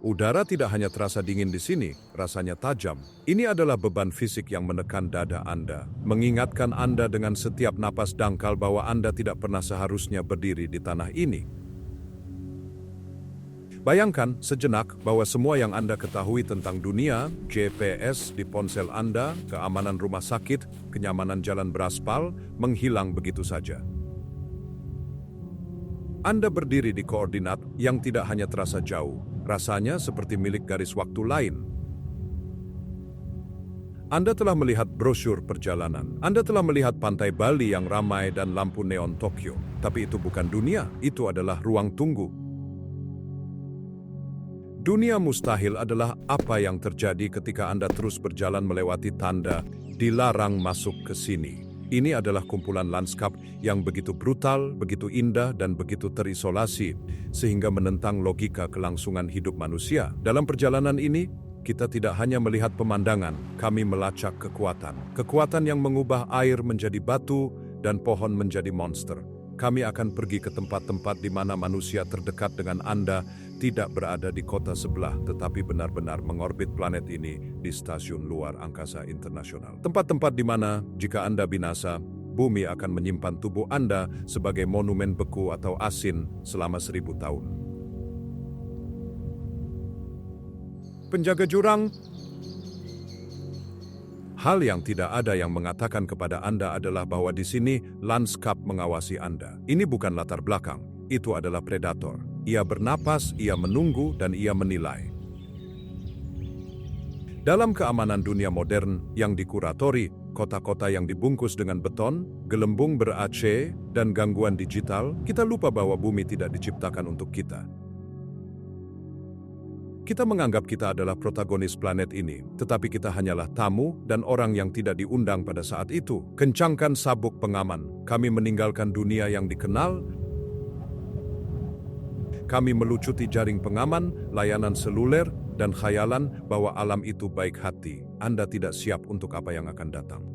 Udara tidak hanya terasa dingin di sini, rasanya tajam. Ini adalah beban fisik yang menekan dada Anda, mengingatkan Anda dengan setiap napas dangkal bahwa Anda tidak pernah seharusnya berdiri di tanah ini. Bayangkan sejenak bahwa semua yang Anda ketahui tentang dunia, GPS di ponsel Anda, keamanan rumah sakit, kenyamanan jalan beraspal, menghilang begitu saja. Anda berdiri di koordinat yang tidak hanya terasa jauh, rasanya seperti milik garis waktu lain. Anda telah melihat brosur perjalanan. Anda telah melihat pantai Bali yang ramai dan lampu neon Tokyo. Tapi itu bukan dunia, itu adalah ruang tunggu. Dunia mustahil adalah apa yang terjadi ketika Anda terus berjalan melewati tanda dilarang masuk ke sini. Ini adalah kumpulan lanskap yang begitu brutal, begitu indah, dan begitu terisolasi, sehingga menentang logika kelangsungan hidup manusia. Dalam perjalanan ini, kita tidak hanya melihat pemandangan, kami melacak kekuatan. Kekuatan yang mengubah air menjadi batu dan pohon menjadi monster. Kami akan pergi ke tempat-tempat di mana manusia terdekat dengan Anda tidak berada di kota sebelah, tetapi benar-benar mengorbit planet ini di stasiun luar angkasa internasional. Tempat-tempat di mana, jika Anda binasa, bumi akan menyimpan tubuh Anda sebagai monumen beku atau asin selama 1000 tahun. Penjaga jurang. Hal yang tidak ada yang mengatakan kepada Anda adalah bahwa di sini lanskap mengawasi Anda. Ini bukan latar belakang, itu adalah predator. Ia bernapas, ia menunggu, dan ia menilai. Dalam keamanan dunia modern yang dikuratori, kota-kota yang dibungkus dengan beton, gelembung ber-AC, dan gangguan digital, kita lupa bahwa bumi tidak diciptakan untuk kita. Kita menganggap kita adalah protagonis planet ini, tetapi kita hanyalah tamu dan orang yang tidak diundang pada saat itu. Kencangkan sabuk pengaman. Kami meninggalkan dunia yang dikenal. Kami melucuti jaring pengaman, layanan seluler, dan khayalan bahwa alam itu baik hati. Anda tidak siap untuk apa yang akan datang.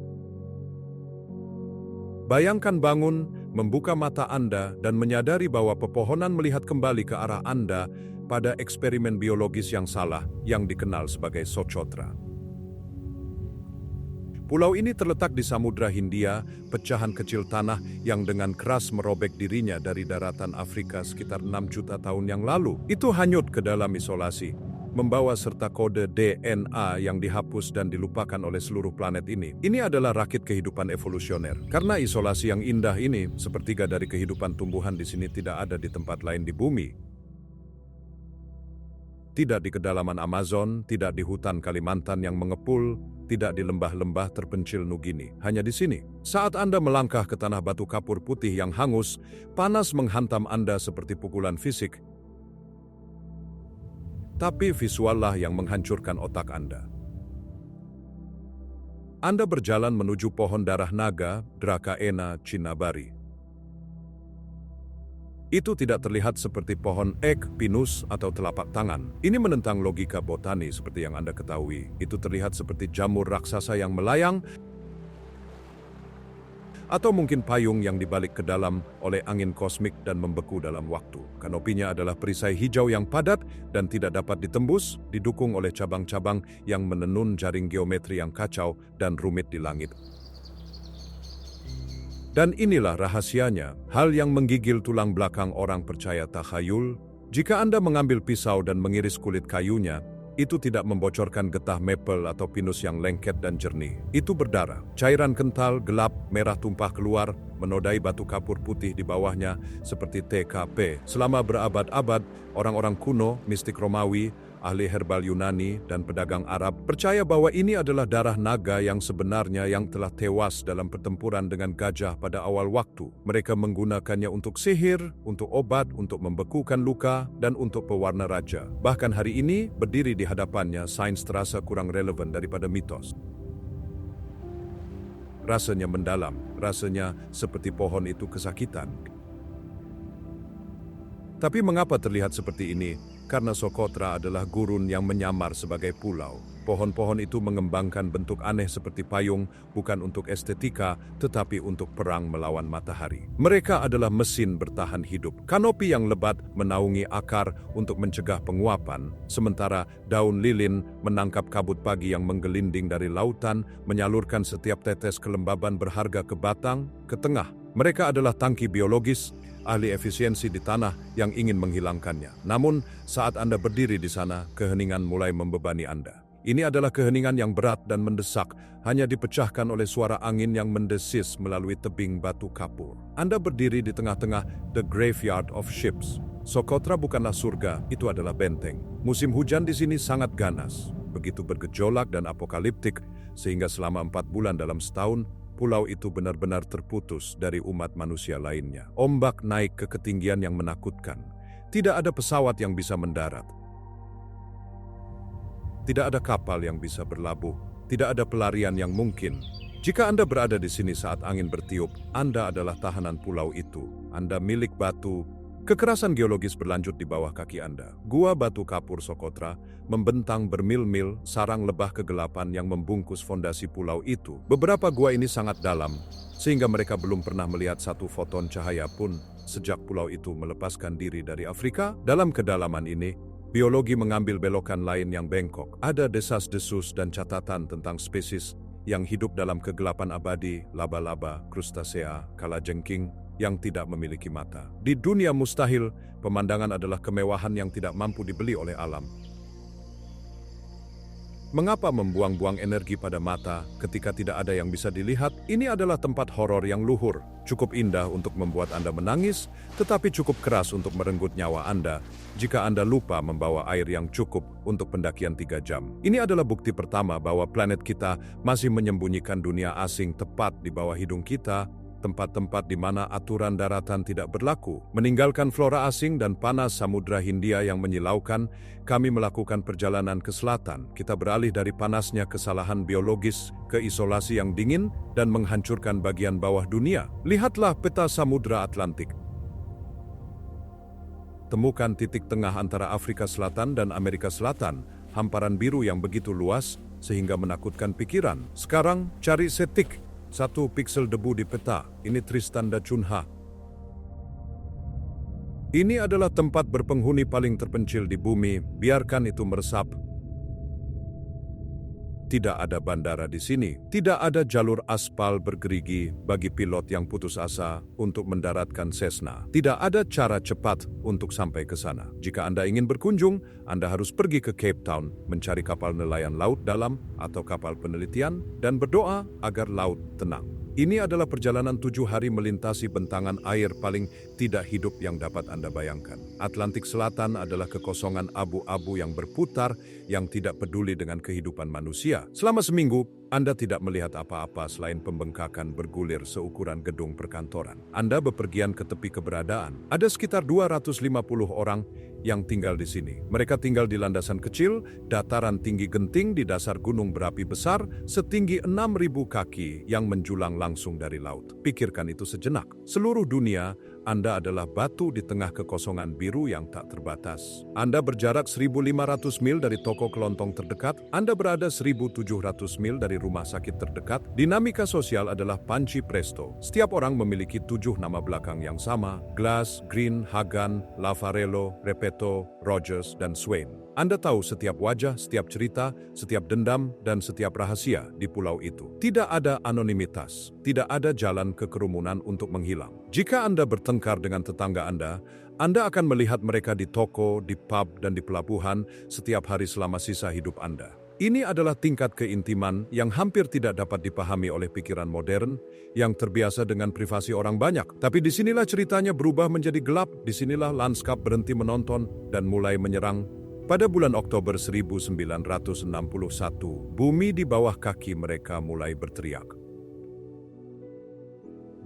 Bayangkan bangun, membuka mata Anda, dan menyadari bahwa pepohonan melihat kembali ke arah Anda pada eksperimen biologis yang salah yang dikenal sebagai Socotra. Pulau ini terletak di Samudra Hindia, pecahan kecil tanah yang dengan keras merobek dirinya dari daratan Afrika sekitar 6 juta tahun yang lalu. Itu hanyut ke dalam isolasi, membawa serta kode DNA yang dihapus dan dilupakan oleh seluruh planet ini. Ini adalah rakit kehidupan evolusioner. Karena isolasi yang indah ini, sepertiga dari kehidupan tumbuhan di sini tidak ada di tempat lain di bumi. Tidak di kedalaman Amazon, tidak di hutan Kalimantan yang mengepul, tidak di lembah-lembah terpencil Nugini. Hanya di sini. Saat Anda melangkah ke tanah batu kapur putih yang hangus, panas menghantam Anda seperti pukulan fisik. Tapi visuallah yang menghancurkan otak Anda. Anda berjalan menuju pohon darah naga, Dracaena cinnabari. Itu tidak terlihat seperti pohon ek, pinus, atau telapak tangan. Ini menentang logika botani seperti yang Anda ketahui. Itu terlihat seperti jamur raksasa yang melayang, atau mungkin payung yang dibalik ke dalam oleh angin kosmik dan membeku dalam waktu. Kanopinya adalah perisai hijau yang padat dan tidak dapat ditembus, didukung oleh cabang-cabang yang menenun jaring geometri yang kacau dan rumit di langit. Dan inilah rahasianya, hal yang menggigil tulang belakang orang percaya takhayul. Jika Anda mengambil pisau dan mengiris kulit kayunya, itu tidak membocorkan getah maple atau pinus yang lengket dan jernih. Itu berdarah. Cairan kental, gelap, merah tumpah keluar, menodai batu kapur putih di bawahnya seperti TKP. Selama berabad-abad, orang-orang kuno, mistik Romawi, ahli herbal Yunani, dan pedagang Arab percaya bahwa ini adalah darah naga yang sebenarnya yang telah tewas dalam pertempuran dengan gajah pada awal waktu. Mereka menggunakannya untuk sihir, untuk obat, untuk membekukan luka, dan untuk pewarna raja. Bahkan hari ini, berdiri di hadapannya, sains terasa kurang relevan daripada mitos. Rasanya mendalam, rasanya seperti pohon itu kesakitan. Tapi mengapa terlihat seperti ini? karena Socotra adalah gurun yang menyamar sebagai pulau. Pohon-pohon itu mengembangkan bentuk aneh seperti payung, bukan untuk estetika, tetapi untuk perang melawan matahari. Mereka adalah mesin bertahan hidup. Kanopi yang lebat menaungi akar untuk mencegah penguapan, sementara daun lilin menangkap kabut pagi yang menggelinding dari lautan, menyalurkan setiap tetes kelembaban berharga ke batang, ke tengah. Mereka adalah tangki biologis, ahli efisiensi di tanah yang ingin menghilangkannya. Namun, saat Anda berdiri di sana, keheningan mulai membebani Anda. Ini adalah keheningan yang berat dan mendesak, hanya dipecahkan oleh suara angin yang mendesis melalui tebing batu kapur. Anda berdiri di tengah-tengah The Graveyard of Ships. Socotra bukanlah surga, itu adalah benteng. Musim hujan di sini sangat ganas, begitu bergejolak dan apokaliptik, sehingga selama 4 bulan dalam setahun, pulau itu benar-benar terputus dari umat manusia lainnya. Ombak naik ke ketinggian yang menakutkan. Tidak ada pesawat yang bisa mendarat. Tidak ada kapal yang bisa berlabuh. Tidak ada pelarian yang mungkin. Jika Anda berada di sini saat angin bertiup, Anda adalah tahanan pulau itu. Anda milik batu. Kekerasan geologis berlanjut di bawah kaki Anda. Gua batu kapur Socotra membentang bermil-mil sarang lebah kegelapan yang membungkus fondasi pulau itu. Beberapa gua ini sangat dalam, sehingga mereka belum pernah melihat satu foton cahaya pun sejak pulau itu melepaskan diri dari Afrika. Dalam kedalaman ini, biologi mengambil belokan lain yang bengkok. Ada desas-desus dan catatan tentang spesies yang hidup dalam kegelapan abadi, laba-laba, krustasea, kalajengking, yang tidak memiliki mata. Di dunia mustahil, pemandangan adalah kemewahan yang tidak mampu dibeli oleh alam. Mengapa membuang-buang energi pada mata ketika tidak ada yang bisa dilihat? Ini adalah tempat horor yang luhur, cukup indah untuk membuat Anda menangis, tetapi cukup keras untuk merenggut nyawa Anda jika Anda lupa membawa air yang cukup untuk pendakian 3 jam. Ini adalah bukti pertama bahwa planet kita masih menyembunyikan dunia asing tepat di bawah hidung kita, tempat-tempat di mana aturan daratan tidak berlaku. Meninggalkan flora asing dan panas Samudra Hindia yang menyilaukan, kami melakukan perjalanan ke selatan. Kita beralih dari panasnya kesalahan biologis ke isolasi yang dingin dan menghancurkan bagian bawah dunia. Lihatlah peta Samudra Atlantik. Temukan titik tengah antara Afrika Selatan dan Amerika Selatan, hamparan biru yang begitu luas sehingga menakutkan pikiran. Sekarang cari setik. 1 piksel debu di peta, ini Tristan da Cunha. Ini adalah tempat berpenghuni paling terpencil di bumi, biarkan itu meresap. Tidak ada bandara di sini, tidak ada jalur aspal bergerigi bagi pilot yang putus asa untuk mendaratkan Cessna. Tidak ada cara cepat untuk sampai ke sana. Jika Anda ingin berkunjung, Anda harus pergi ke Cape Town, mencari kapal nelayan laut dalam atau kapal penelitian, dan berdoa agar laut tenang. Ini adalah perjalanan 7 hari melintasi bentangan air paling tidak hidup yang dapat Anda bayangkan. Atlantik Selatan adalah kekosongan abu-abu yang berputar yang tidak peduli dengan kehidupan manusia. Selama seminggu, Anda tidak melihat apa-apa selain pembengkakan bergulir seukuran gedung perkantoran. Anda bepergian ke tepi keberadaan. Ada sekitar 250 orang yang tinggal di sini. Mereka tinggal di landasan kecil, dataran tinggi genting di dasar gunung berapi besar, setinggi 6.000 kaki yang menjulang langsung dari laut. Pikirkan itu sejenak. Seluruh dunia, Anda adalah batu di tengah kekosongan biru yang tak terbatas. Anda berjarak 1.500 mil dari toko kelontong terdekat, Anda berada 1.700 mil dari rumah sakit terdekat. Dinamika sosial adalah panci presto. Setiap orang memiliki 7 nama belakang yang sama: Glass, Green, Hagan, Lavarello, Repetto, Rogers, dan Swain. Anda tahu setiap wajah, setiap cerita, setiap dendam, dan setiap rahasia di pulau itu. Tidak ada anonimitas, tidak ada jalan ke kerumunan untuk menghilang. Jika Anda bertengkar dengan tetangga Anda akan melihat mereka di toko, di pub, dan di pelabuhan setiap hari selama sisa hidup Anda. Ini adalah tingkat keintiman yang hampir tidak dapat dipahami oleh pikiran modern yang terbiasa dengan privasi orang banyak. Tapi disinilah ceritanya berubah menjadi gelap, disinilah lanskap berhenti menonton dan mulai menyerang. Pada bulan Oktober 1961, bumi di bawah kaki mereka mulai berteriak.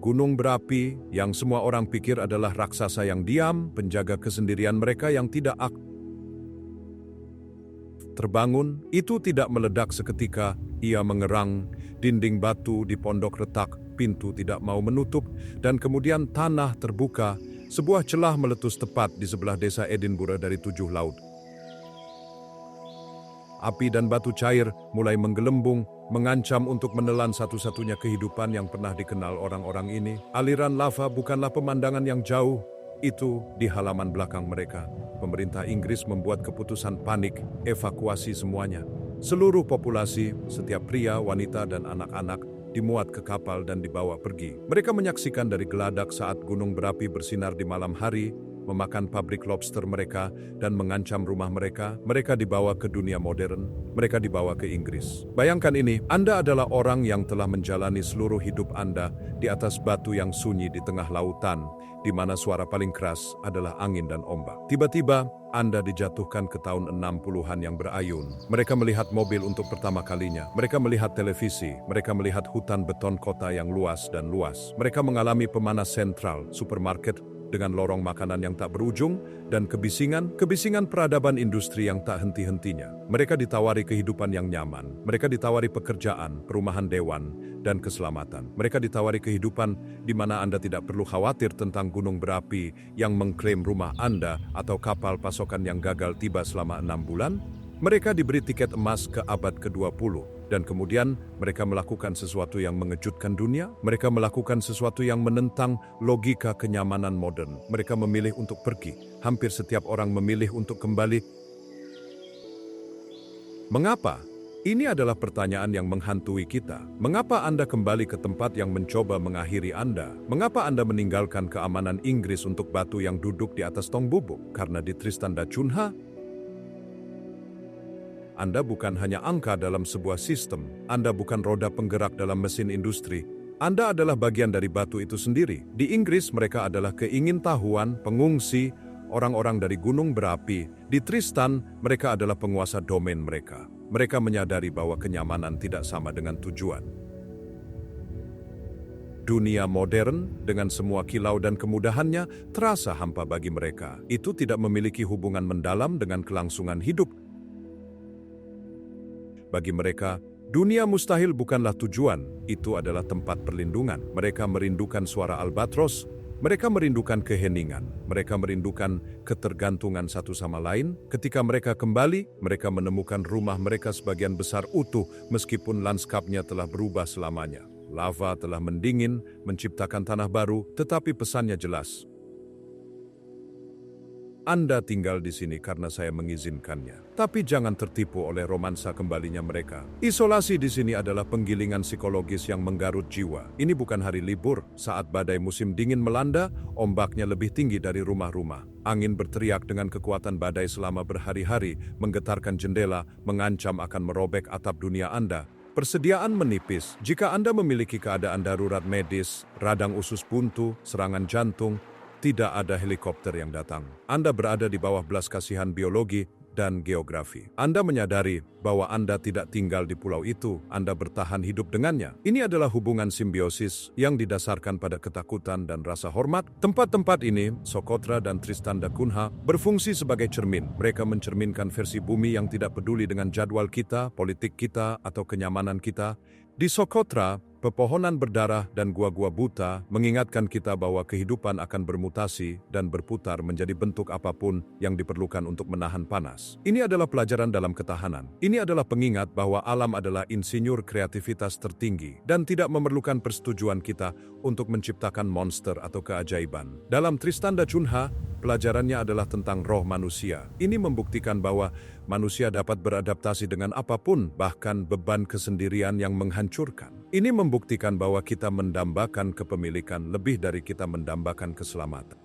Gunung berapi yang semua orang pikir adalah raksasa yang diam, penjaga kesendirian mereka yang tidak terbangun, itu tidak meledak seketika. Ia mengerang, dinding batu di pondok retak, pintu tidak mau menutup, dan kemudian tanah terbuka. Sebuah celah meletus tepat di sebelah desa Edinburgh dari 7 laut. Api dan batu cair mulai menggelembung, mengancam untuk menelan satu-satunya kehidupan yang pernah dikenal orang-orang ini. Aliran lava bukanlah pemandangan yang jauh, itu di halaman belakang mereka. Pemerintah Inggris membuat keputusan panik, evakuasi semuanya. Seluruh populasi, setiap pria, wanita, dan anak-anak, dimuat ke kapal dan dibawa pergi. Mereka menyaksikan dari geladak saat gunung berapi bersinar di malam hari, memakan pabrik lobster mereka, dan mengancam rumah mereka. Mereka dibawa ke dunia modern, mereka dibawa ke Inggris. Bayangkan ini, Anda adalah orang yang telah menjalani seluruh hidup Anda di atas batu yang sunyi di tengah lautan, di mana suara paling keras adalah angin dan ombak. Tiba-tiba, Anda dijatuhkan ke tahun 60-an yang berayun. Mereka melihat mobil untuk pertama kalinya. Mereka melihat televisi. Mereka melihat hutan beton kota yang luas dan luas. Mereka mengalami pemanas sentral, supermarket dengan lorong makanan yang tak berujung, dan kebisingan peradaban industri yang tak henti-hentinya. Mereka ditawari kehidupan yang nyaman. Mereka ditawari pekerjaan, perumahan dewan, dan keselamatan. Mereka ditawari kehidupan di mana Anda tidak perlu khawatir tentang gunung berapi yang mengklaim rumah Anda atau kapal pasokan yang gagal tiba selama 6 bulan. Mereka diberi tiket emas ke abad ke-20, dan kemudian mereka melakukan sesuatu yang mengejutkan dunia. Mereka melakukan sesuatu yang menentang logika kenyamanan modern. Mereka memilih untuk pergi. Hampir setiap orang memilih untuk kembali. Mengapa? Ini adalah pertanyaan yang menghantui kita. Mengapa Anda kembali ke tempat yang mencoba mengakhiri Anda? Mengapa Anda meninggalkan keamanan Inggris untuk batu yang duduk di atas tong bubuk? Karena di Tristan da Cunha, Anda bukan hanya angka dalam sebuah sistem. Anda bukan roda penggerak dalam mesin industri. Anda adalah bagian dari batu itu sendiri. Di Inggris, mereka adalah keingintahuan, pengungsi, orang-orang dari gunung berapi. Di Tristan, mereka adalah penguasa domain mereka. Mereka menyadari bahwa kenyamanan tidak sama dengan tujuan. Dunia modern, dengan semua kilau dan kemudahannya, terasa hampa bagi mereka. Itu tidak memiliki hubungan mendalam dengan kelangsungan hidup. Bagi mereka, dunia mustahil bukanlah tujuan, itu adalah tempat perlindungan. Mereka merindukan suara albatros, mereka merindukan keheningan, mereka merindukan ketergantungan satu sama lain. Ketika mereka kembali, mereka menemukan rumah mereka sebagian besar utuh meskipun lanskapnya telah berubah selamanya. Lava telah mendingin, menciptakan tanah baru, tetapi pesannya jelas. Anda tinggal di sini karena saya mengizinkannya. Tapi jangan tertipu oleh romansa kembalinya mereka. Isolasi di sini adalah penggilingan psikologis yang menggarut jiwa. Ini bukan hari libur. Saat badai musim dingin melanda, ombaknya lebih tinggi dari rumah-rumah. Angin berteriak dengan kekuatan badai selama berhari-hari, menggetarkan jendela, mengancam akan merobek atap dunia Anda. Persediaan menipis. Jika Anda memiliki keadaan darurat medis, radang usus buntu, serangan jantung, tidak ada helikopter yang datang. Anda berada di bawah belas kasihan biologi dan geografi. Anda menyadari bahwa Anda tidak tinggal di pulau itu, Anda bertahan hidup dengannya. Ini adalah hubungan simbiosis yang didasarkan pada ketakutan dan rasa hormat. Tempat-tempat ini, Socotra dan Tristan da Cunha, berfungsi sebagai cermin. Mereka mencerminkan versi bumi yang tidak peduli dengan jadwal kita, politik kita, atau kenyamanan kita. Di Socotra, pepohonan berdarah dan gua-gua buta mengingatkan kita bahwa kehidupan akan bermutasi dan berputar menjadi bentuk apapun yang diperlukan untuk menahan panas. Ini adalah pelajaran dalam ketahanan. Ini adalah pengingat bahwa alam adalah insinyur kreativitas tertinggi dan tidak memerlukan persetujuan kita untuk menciptakan monster atau keajaiban. Dalam Tristan da Cunha, pelajarannya adalah tentang roh manusia. Ini membuktikan bahwa manusia dapat beradaptasi dengan apapun, bahkan beban kesendirian yang menghancurkan. Ini membuktikan bahwa kita mendambakan kepemilikan lebih dari kita mendambakan keselamatan.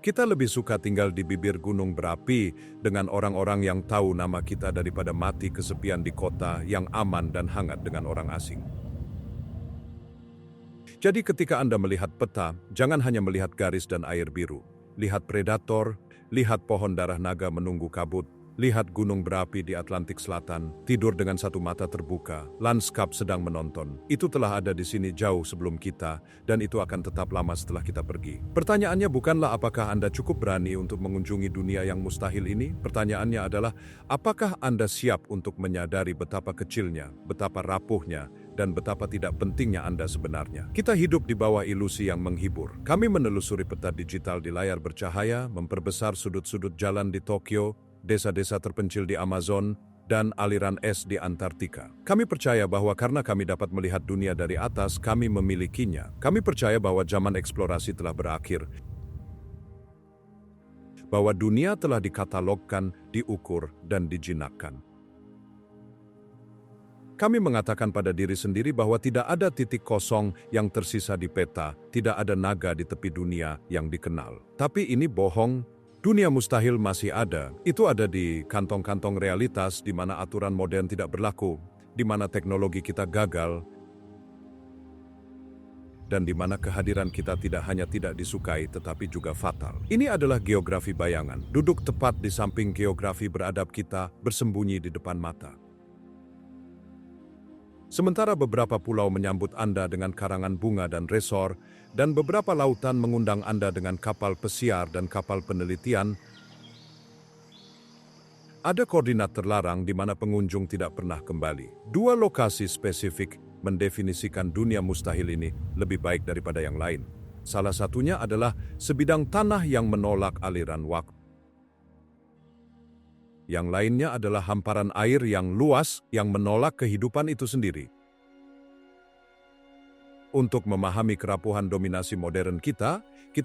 Kita lebih suka tinggal di bibir gunung berapi dengan orang-orang yang tahu nama kita daripada mati kesepian di kota yang aman dan hangat dengan orang asing. Jadi ketika Anda melihat peta, jangan hanya melihat garis dan air biru. Lihat predator, lihat pohon darah naga menunggu kabut, lihat gunung berapi di Atlantik Selatan, tidur dengan satu mata terbuka, lanskap sedang menonton. Itu telah ada di sini jauh sebelum kita, dan itu akan tetap lama setelah kita pergi. Pertanyaannya bukanlah apakah Anda cukup berani untuk mengunjungi dunia yang mustahil ini. Pertanyaannya adalah, apakah Anda siap untuk menyadari betapa kecilnya, betapa rapuhnya, dan betapa tidak pentingnya Anda sebenarnya. Kita hidup di bawah ilusi yang menghibur. Kami menelusuri peta digital di layar bercahaya, memperbesar sudut-sudut jalan di Tokyo, desa-desa terpencil di Amazon, dan aliran es di Antartika. Kami percaya bahwa karena kami dapat melihat dunia dari atas, kami memilikinya. Kami percaya bahwa zaman eksplorasi telah berakhir, bahwa dunia telah dikatalogkan, diukur, dan dijinakkan. Kami mengatakan pada diri sendiri bahwa tidak ada titik kosong yang tersisa di peta, tidak ada naga di tepi dunia yang dikenal. Tapi ini bohong, dunia mustahil masih ada. Itu ada di kantong-kantong realitas di mana aturan modern tidak berlaku, di mana teknologi kita gagal, dan di mana kehadiran kita tidak hanya tidak disukai tetapi juga fatal. Ini adalah geografi bayangan, duduk tepat di samping geografi beradab kita, bersembunyi di depan mata. Sementara beberapa pulau menyambut Anda dengan karangan bunga dan resor, dan beberapa lautan mengundang Anda dengan kapal pesiar dan kapal penelitian, ada koordinat terlarang di mana pengunjung tidak pernah kembali. Dua lokasi spesifik mendefinisikan dunia mustahil ini lebih baik daripada yang lain. Salah satunya adalah sebidang tanah yang menolak aliran waktu. Yang lainnya adalah hamparan air yang luas yang menolak kehidupan itu sendiri. Untuk memahami kerapuhan dominasi modern kita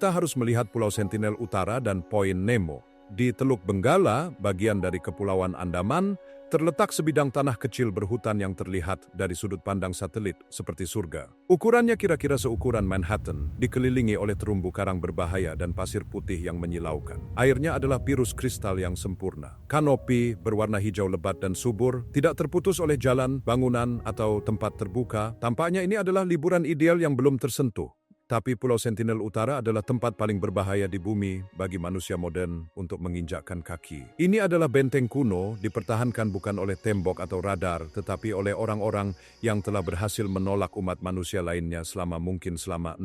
harus melihat Pulau Sentinel Utara dan Point Nemo. Di Teluk Benggala, bagian dari Kepulauan Andaman, terletak sebidang tanah kecil berhutan yang terlihat dari sudut pandang satelit seperti surga. Ukurannya kira-kira seukuran Manhattan, dikelilingi oleh terumbu karang berbahaya dan pasir putih yang menyilaukan. Airnya adalah virus kristal yang sempurna. Kanopi berwarna hijau lebat dan subur, tidak terputus oleh jalan, bangunan, atau tempat terbuka. Tampaknya ini adalah liburan ideal yang belum tersentuh. Tapi Pulau Sentinel Utara adalah tempat paling berbahaya di bumi bagi manusia modern untuk menginjakkan kaki. Ini adalah benteng kuno, dipertahankan bukan oleh tembok atau radar, tetapi oleh orang-orang yang telah berhasil menolak umat manusia lainnya selama 60.000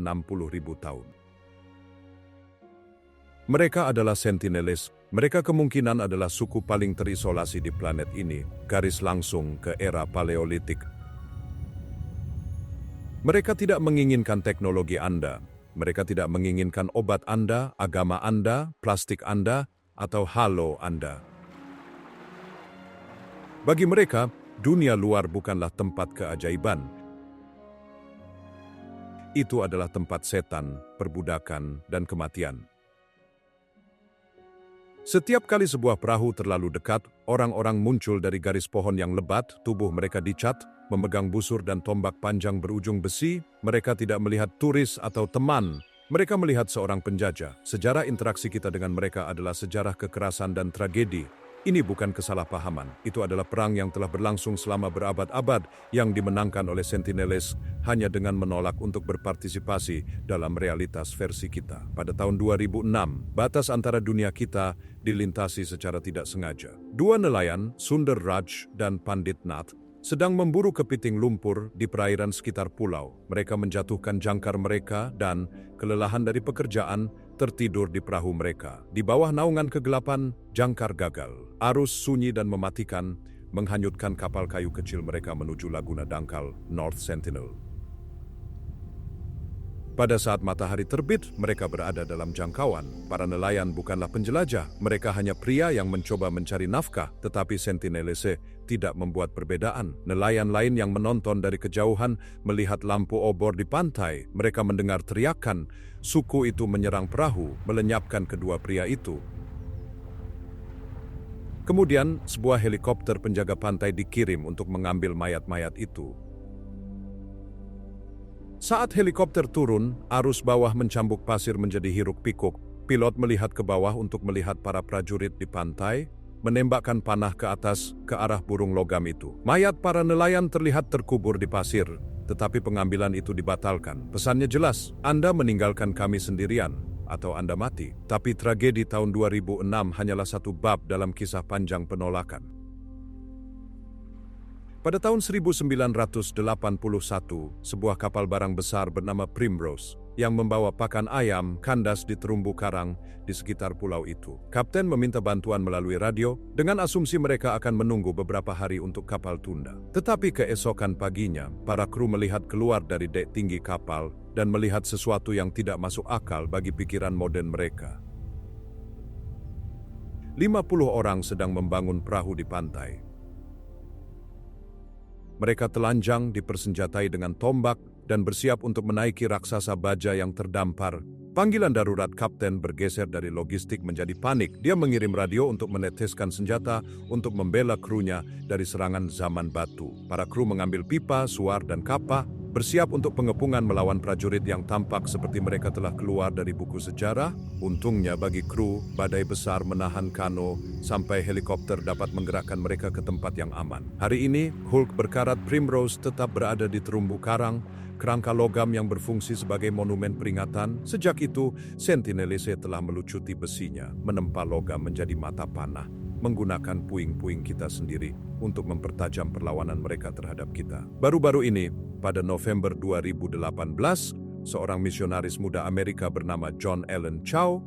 tahun. Mereka adalah Sentinelis. Mereka kemungkinan adalah suku paling terisolasi di planet ini, garis langsung ke era Paleolitik. Mereka tidak menginginkan teknologi Anda, mereka tidak menginginkan obat Anda, agama Anda, plastik Anda, atau halo Anda. Bagi mereka, dunia luar bukanlah tempat keajaiban. Itu adalah tempat setan, perbudakan, dan kematian. Setiap kali sebuah perahu terlalu dekat, orang-orang muncul dari garis pohon yang lebat, tubuh mereka dicat, memegang busur dan tombak panjang berujung besi. Mereka tidak melihat turis atau teman, mereka melihat seorang penjajah. Sejarah interaksi kita dengan mereka adalah sejarah kekerasan dan tragedi. Ini bukan kesalahpahaman, itu adalah perang yang telah berlangsung selama berabad-abad yang dimenangkan oleh Sentinelis hanya dengan menolak untuk berpartisipasi dalam realitas versi kita. Pada tahun 2006, batas antara dunia kita dilintasi secara tidak sengaja. Dua nelayan, Sundar Raj dan Pandit Nath, sedang memburu kepiting lumpur di perairan sekitar pulau. Mereka menjatuhkan jangkar mereka dan, kelelahan dari pekerjaan, tertidur di perahu mereka. Di bawah naungan kegelapan, jangkar gagal. Arus sunyi dan mematikan menghanyutkan kapal kayu kecil mereka menuju Laguna Dangkal, North Sentinel. Pada saat matahari terbit, mereka berada dalam jangkauan. Para nelayan bukanlah penjelajah, mereka hanya pria yang mencoba mencari nafkah, tetapi Sentinelese tidak membuat perbedaan. Nelayan lain yang menonton dari kejauhan melihat lampu obor di pantai. Mereka mendengar teriakan. Suku itu menyerang perahu, melenyapkan kedua pria itu. Kemudian, sebuah helikopter penjaga pantai dikirim untuk mengambil mayat-mayat itu. Saat helikopter turun, arus bawah mencambuk pasir menjadi hiruk-pikuk. Pilot melihat ke bawah untuk melihat para prajurit di pantai, menembakkan panah ke atas ke arah burung logam itu. Mayat para nelayan terlihat terkubur di pasir, tetapi pengambilan itu dibatalkan. Pesannya jelas, Anda meninggalkan kami sendirian, atau Anda mati. Tapi tragedi tahun 2006 hanyalah satu bab dalam kisah panjang penolakan. Pada tahun 1981, sebuah kapal barang besar bernama Primrose yang membawa pakan ayam kandas di terumbu karang di sekitar pulau itu. Kapten meminta bantuan melalui radio dengan asumsi mereka akan menunggu beberapa hari untuk kapal tunda. Tetapi keesokan paginya, para kru melihat keluar dari dek tinggi kapal dan melihat sesuatu yang tidak masuk akal bagi pikiran modern mereka. 50 orang sedang membangun perahu di pantai. Mereka telanjang, dipersenjatai dengan tombak, dan bersiap untuk menaiki raksasa baja yang terdampar. Panggilan darurat kapten bergeser dari logistik menjadi panik. Dia mengirim radio untuk meneteskan senjata untuk membela krunya dari serangan zaman batu. Para kru mengambil pipa, suar, dan kapal, bersiap untuk pengepungan melawan prajurit yang tampak seperti mereka telah keluar dari buku sejarah. Untungnya bagi kru, badai besar menahan kano sampai helikopter dapat menggerakkan mereka ke tempat yang aman. Hari ini, Hulk berkarat Primrose tetap berada di terumbu karang, kerangka logam yang berfungsi sebagai monumen peringatan. Sejak itu, Sentinelese telah melucuti besinya, menempa logam menjadi mata panah, menggunakan puing-puing kita sendiri untuk mempertajam perlawanan mereka terhadap kita. Baru-baru ini, pada November 2018, seorang misionaris muda Amerika bernama John Allen Chow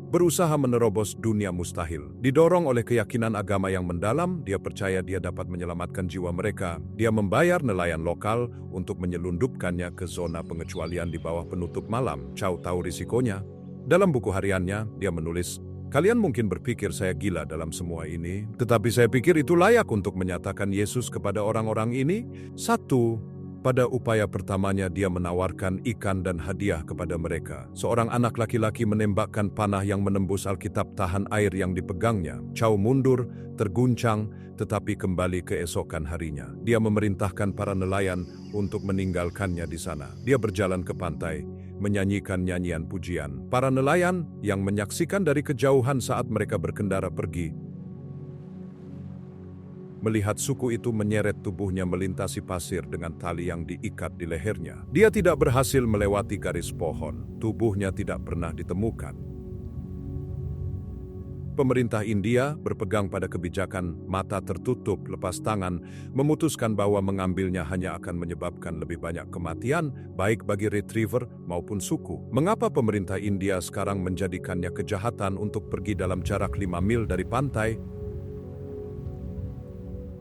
berusaha menerobos dunia mustahil. Didorong oleh keyakinan agama yang mendalam, dia percaya dia dapat menyelamatkan jiwa mereka. Dia membayar nelayan lokal untuk menyelundupkannya ke zona pengecualian di bawah penutup malam. Chow tahu risikonya. Dalam buku hariannya, dia menulis, "Kalian mungkin berpikir saya gila dalam semua ini, tetapi saya pikir itu layak untuk menyatakan Yesus kepada orang-orang ini." Satu, pada upaya pertamanya dia menawarkan ikan dan hadiah kepada mereka. Seorang anak laki-laki menembakkan panah yang menembus Alkitab tahan air yang dipegangnya. Chow mundur, terguncang, tetapi kembali keesokan harinya. Dia memerintahkan para nelayan untuk meninggalkannya di sana. Dia berjalan ke pantai, menyanyikan nyanyian pujian. Para nelayan yang menyaksikan dari kejauhan saat mereka berkendara pergi, melihat suku itu menyeret tubuhnya melintasi pasir dengan tali yang diikat di lehernya. Dia tidak berhasil melewati garis pohon. Tubuhnya tidak pernah ditemukan. Pemerintah India berpegang pada kebijakan mata tertutup lepas tangan, memutuskan bahwa mengambilnya hanya akan menyebabkan lebih banyak kematian, baik bagi retriever maupun suku. Mengapa pemerintah India sekarang menjadikannya kejahatan untuk pergi dalam jarak 5 mil dari pantai?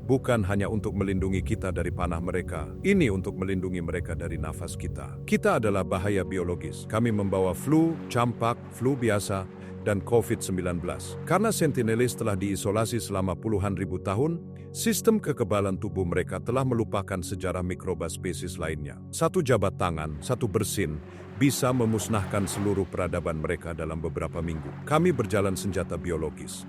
Bukan hanya untuk melindungi kita dari panah mereka, ini untuk melindungi mereka dari nafas kita. Kita adalah bahaya biologis. Kami membawa flu, campak, flu biasa, dan COVID-19. Karena Sentinelis telah diisolasi selama puluhan ribu tahun, sistem kekebalan tubuh mereka telah melupakan sejarah mikroba spesies lainnya. Satu jabat tangan, satu bersin, bisa memusnahkan seluruh peradaban mereka dalam beberapa minggu. Kami berjalan senjata biologis.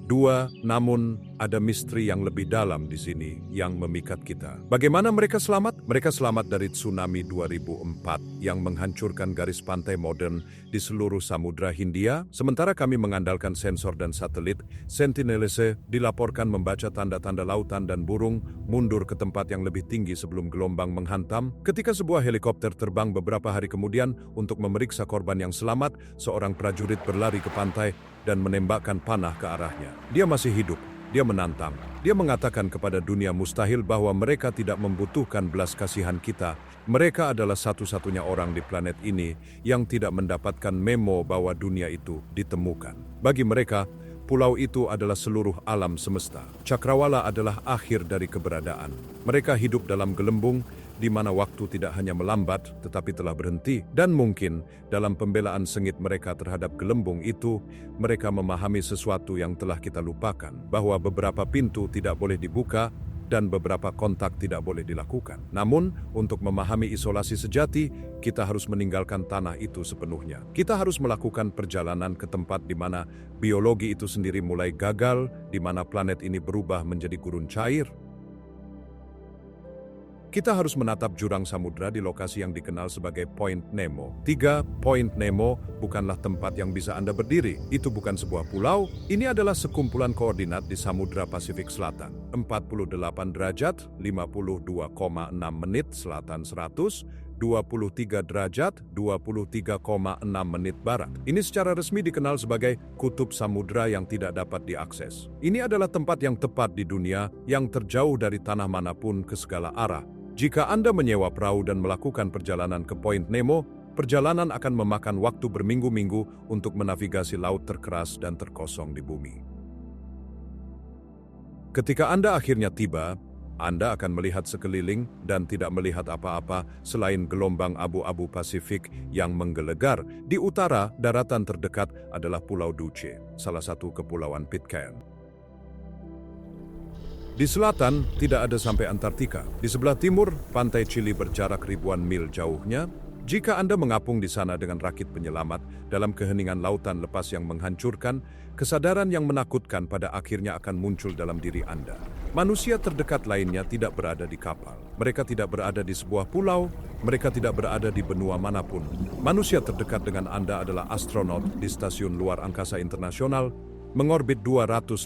Dua, namun ada misteri yang lebih dalam di sini yang memikat kita. Bagaimana mereka selamat? Mereka selamat dari tsunami 2004 yang menghancurkan garis pantai modern di seluruh Samudra Hindia. Sementara kami mengandalkan sensor dan satelit, Sentinelese dilaporkan membaca tanda-tanda lautan dan burung mundur ke tempat yang lebih tinggi sebelum gelombang menghantam. Ketika sebuah helikopter terbang beberapa hari kemudian untuk memeriksa korban yang selamat, seorang prajurit berlari ke pantai dan menembakkan panah ke arahnya. Dia masih hidup, dia menantang. Dia mengatakan kepada dunia mustahil bahwa mereka tidak membutuhkan belas kasihan kita. Mereka adalah satu-satunya orang di planet ini yang tidak mendapatkan memo bahwa dunia itu ditemukan. Bagi mereka, pulau itu adalah seluruh alam semesta. Cakrawala adalah akhir dari keberadaan. Mereka hidup dalam gelembung, di mana waktu tidak hanya melambat tetapi telah berhenti. Dan mungkin dalam pembelaan sengit mereka terhadap gelembung itu, mereka memahami sesuatu yang telah kita lupakan, bahwa beberapa pintu tidak boleh dibuka dan beberapa kontak tidak boleh dilakukan. Namun, untuk memahami isolasi sejati, kita harus meninggalkan tanah itu sepenuhnya. Kita harus melakukan perjalanan ke tempat di mana biologi itu sendiri mulai gagal, di mana planet ini berubah menjadi gurun cair. Kita harus menatap jurang samudra di lokasi yang dikenal sebagai Point Nemo. 3. Point Nemo bukanlah tempat yang bisa Anda berdiri. Itu bukan sebuah pulau. Ini adalah sekumpulan koordinat di Samudra Pasifik Selatan. 48 derajat, 52,6 menit selatan 100, 23 derajat, 23,6 menit barat. Ini secara resmi dikenal sebagai kutub samudra yang tidak dapat diakses. Ini adalah tempat yang tepat di dunia yang terjauh dari tanah manapun ke segala arah. Jika Anda menyewa perahu dan melakukan perjalanan ke Point Nemo, perjalanan akan memakan waktu berminggu-minggu untuk menavigasi laut terkeras dan terkosong di bumi. Ketika Anda akhirnya tiba, Anda akan melihat sekeliling dan tidak melihat apa-apa selain gelombang abu-abu Pasifik yang menggelegar. Di utara, daratan terdekat adalah Pulau Duce, salah satu kepulauan Pitcairn. Di selatan, tidak ada sampai Antartika. Di sebelah timur, pantai Chili berjarak ribuan mil jauhnya. Jika Anda mengapung di sana dengan rakit penyelamat dalam keheningan lautan lepas yang menghancurkan, kesadaran yang menakutkan pada akhirnya akan muncul dalam diri Anda. Manusia terdekat lainnya tidak berada di kapal. Mereka tidak berada di sebuah pulau, mereka tidak berada di benua manapun. Manusia terdekat dengan Anda adalah astronot di Stasiun Luar Angkasa Internasional, mengorbit 250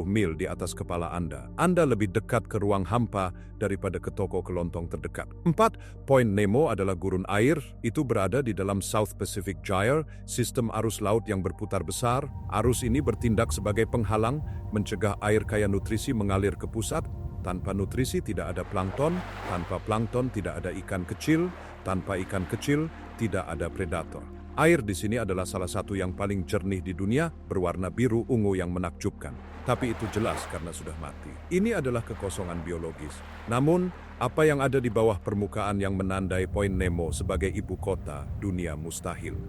mil di atas kepala Anda. Anda lebih dekat ke ruang hampa daripada ke toko kelontong terdekat. 4. Point Nemo adalah gurun air. Itu berada di dalam South Pacific Gyre, sistem arus laut yang berputar besar. Arus ini bertindak sebagai penghalang, mencegah air kaya nutrisi mengalir ke pusat. Tanpa nutrisi tidak ada plankton, tanpa plankton tidak ada ikan kecil, tanpa ikan kecil tidak ada predator. Air di sini adalah salah satu yang paling jernih di dunia, berwarna biru ungu yang menakjubkan. Tapi itu jelas karena sudah mati. Ini adalah kekosongan biologis. Namun, apa yang ada di bawah permukaan yang menandai Point Nemo sebagai ibu kota dunia mustahil.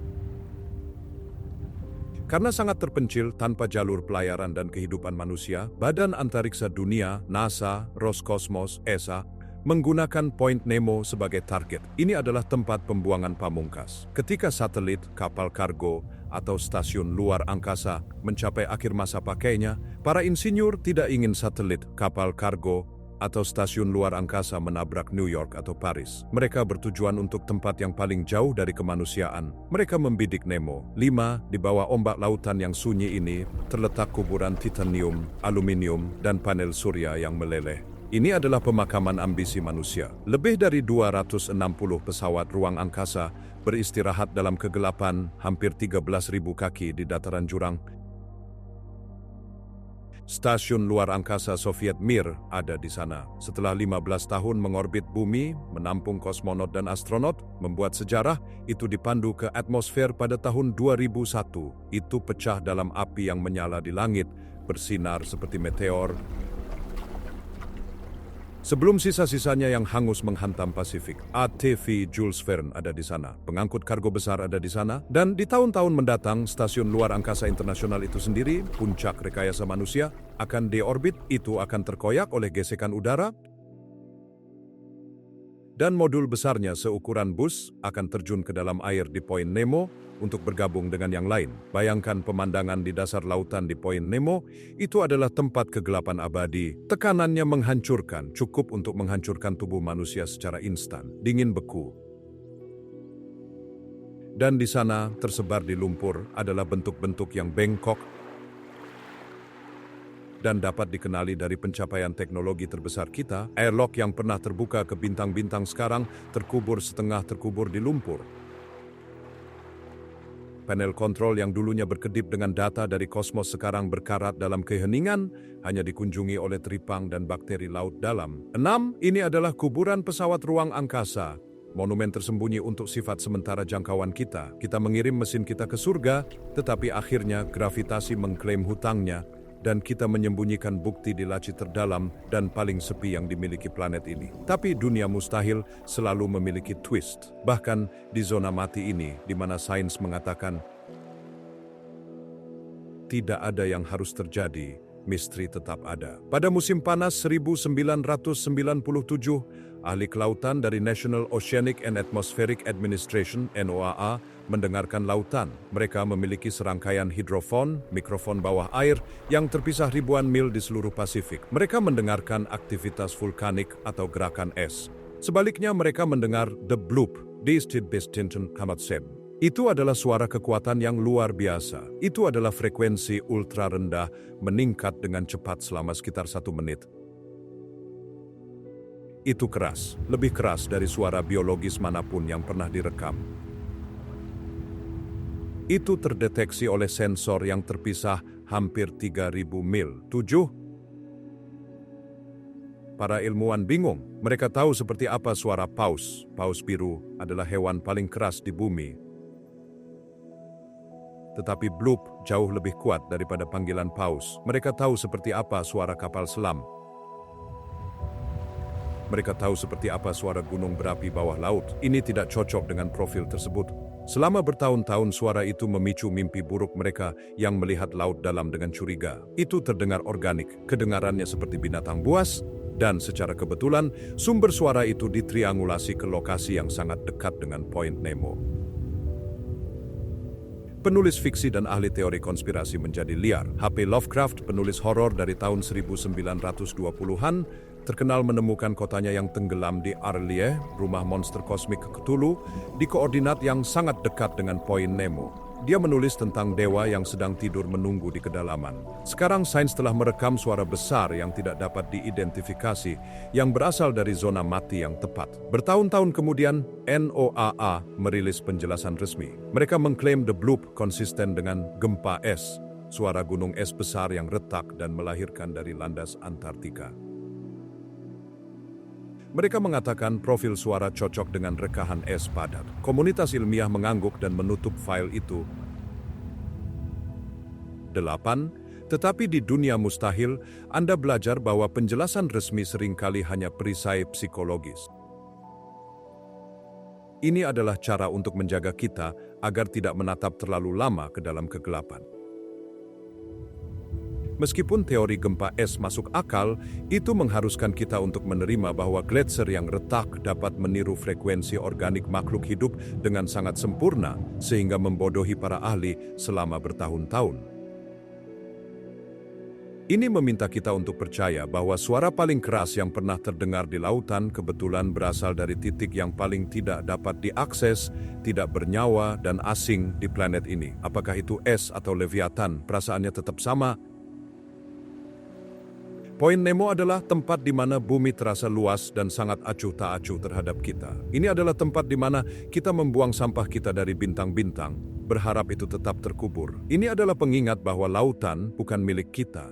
Karena sangat terpencil tanpa jalur pelayaran dan kehidupan manusia, Badan Antariksa Dunia, NASA, Roskosmos, ESA, menggunakan Point Nemo sebagai target. Ini adalah tempat pembuangan pamungkas. Ketika satelit, kapal kargo, atau stasiun luar angkasa mencapai akhir masa pakainya, para insinyur tidak ingin satelit, kapal kargo, atau stasiun luar angkasa menabrak New York atau Paris. Mereka bertujuan untuk tempat yang paling jauh dari kemanusiaan. Mereka membidik Nemo. 5. Di bawah ombak lautan yang sunyi ini, terletak kuburan titanium, aluminium, dan panel surya yang meleleh. Ini adalah pemakaman ambisi manusia. Lebih dari 260 pesawat ruang angkasa beristirahat dalam kegelapan hampir 13.000 kaki di dataran jurang. Stasiun luar angkasa Soviet Mir ada di sana. Setelah 15 tahun mengorbit bumi, menampung kosmonot dan astronot, membuat sejarah, itu dipandu ke atmosfer pada tahun 2001. Itu pecah dalam api yang menyala di langit, bersinar seperti meteor. Sebelum sisa-sisanya yang hangus menghantam Pasifik, ATV Jules Verne ada di sana, pengangkut kargo besar ada di sana, dan di tahun-tahun mendatang, Stasiun Luar Angkasa Internasional itu sendiri, puncak rekayasa manusia, akan deorbit, itu akan terkoyak oleh gesekan udara, dan modul besarnya seukuran bus akan terjun ke dalam air di Point Nemo untuk bergabung dengan yang lain. Bayangkan pemandangan di dasar lautan di Point Nemo, itu adalah tempat kegelapan abadi. Tekanannya menghancurkan, cukup untuk menghancurkan tubuh manusia secara instan, dingin beku. Dan di sana, tersebar di lumpur, adalah bentuk-bentuk yang bengkok, dan dapat dikenali dari pencapaian teknologi terbesar kita. Airlock yang pernah terbuka ke bintang-bintang sekarang setengah terkubur di lumpur. Panel kontrol yang dulunya berkedip dengan data dari kosmos sekarang berkarat dalam keheningan, hanya dikunjungi oleh teripang dan bakteri laut dalam. 6. Ini adalah kuburan pesawat ruang angkasa. Monumen tersembunyi untuk sifat sementara jangkauan kita. Kita mengirim mesin kita ke surga, tetapi akhirnya gravitasi mengklaim hutangnya, dan kita menyembunyikan bukti di laci terdalam dan paling sepi yang dimiliki planet ini. Tapi dunia mustahil selalu memiliki twist. Bahkan di zona mati ini, di mana sains mengatakan tidak ada yang harus terjadi, misteri tetap ada. Pada musim panas 1997, ahli kelautan dari National Oceanic and Atmospheric Administration (NOAA) mendengarkan lautan. Mereka memiliki serangkaian hidrofon, mikrofon bawah air, yang terpisah ribuan mil di seluruh Pasifik. Mereka mendengarkan aktivitas vulkanik atau gerakan es. Sebaliknya mereka mendengar the bloop, Distinction Kamatseb. Itu adalah suara kekuatan yang luar biasa. Itu adalah frekuensi ultra rendah meningkat dengan cepat selama sekitar 1 menit. Itu keras, lebih keras dari suara biologis manapun yang pernah direkam. Itu terdeteksi oleh sensor yang terpisah hampir 3.000 mil. 7. Para ilmuwan bingung. Mereka tahu seperti apa suara paus. Paus biru adalah hewan paling keras di bumi. Tetapi bloop jauh lebih kuat daripada panggilan paus. Mereka tahu seperti apa suara kapal selam. Mereka tahu seperti apa suara gunung berapi bawah laut. Ini tidak cocok dengan profil tersebut. Selama bertahun-tahun suara itu memicu mimpi buruk mereka yang melihat laut dalam dengan curiga. Itu terdengar organik, kedengarannya seperti binatang buas, dan secara kebetulan sumber suara itu ditriangulasi ke lokasi yang sangat dekat dengan Point Nemo. Penulis fiksi dan ahli teori konspirasi menjadi liar. H.P. Lovecraft, penulis horor dari tahun 1920-an, terkenal menemukan kotanya yang tenggelam di Arlie, rumah monster kosmik Cthulhu, di koordinat yang sangat dekat dengan Point Nemo. Dia menulis tentang dewa yang sedang tidur menunggu di kedalaman. Sekarang sains telah merekam suara besar yang tidak dapat diidentifikasi yang berasal dari zona mati yang tepat. Bertahun-tahun kemudian, NOAA merilis penjelasan resmi. Mereka mengklaim The Bloop konsisten dengan gempa es, suara gunung es besar yang retak dan melahirkan dari landas Antartika. Mereka mengatakan profil suara cocok dengan rekahan es padat. Komunitas ilmiah mengangguk dan menutup file itu. 8. Tetapi di dunia mustahil, Anda belajar bahwa penjelasan resmi seringkali hanya perisai psikologis. Ini adalah cara untuk menjaga kita agar tidak menatap terlalu lama ke dalam kegelapan. Meskipun teori gempa es masuk akal, itu mengharuskan kita untuk menerima bahwa gletser yang retak dapat meniru frekuensi organik makhluk hidup dengan sangat sempurna, sehingga membodohi para ahli selama bertahun-tahun. Ini meminta kita untuk percaya bahwa suara paling keras yang pernah terdengar di lautan kebetulan berasal dari titik yang paling tidak dapat diakses, tidak bernyawa, dan asing di planet ini. Apakah itu es atau Leviathan, perasaannya tetap sama. Point Nemo adalah tempat di mana bumi terasa luas dan sangat acuh tak acuh terhadap kita. Ini adalah tempat di mana kita membuang sampah kita dari bintang-bintang, berharap itu tetap terkubur. Ini adalah pengingat bahwa lautan bukan milik kita.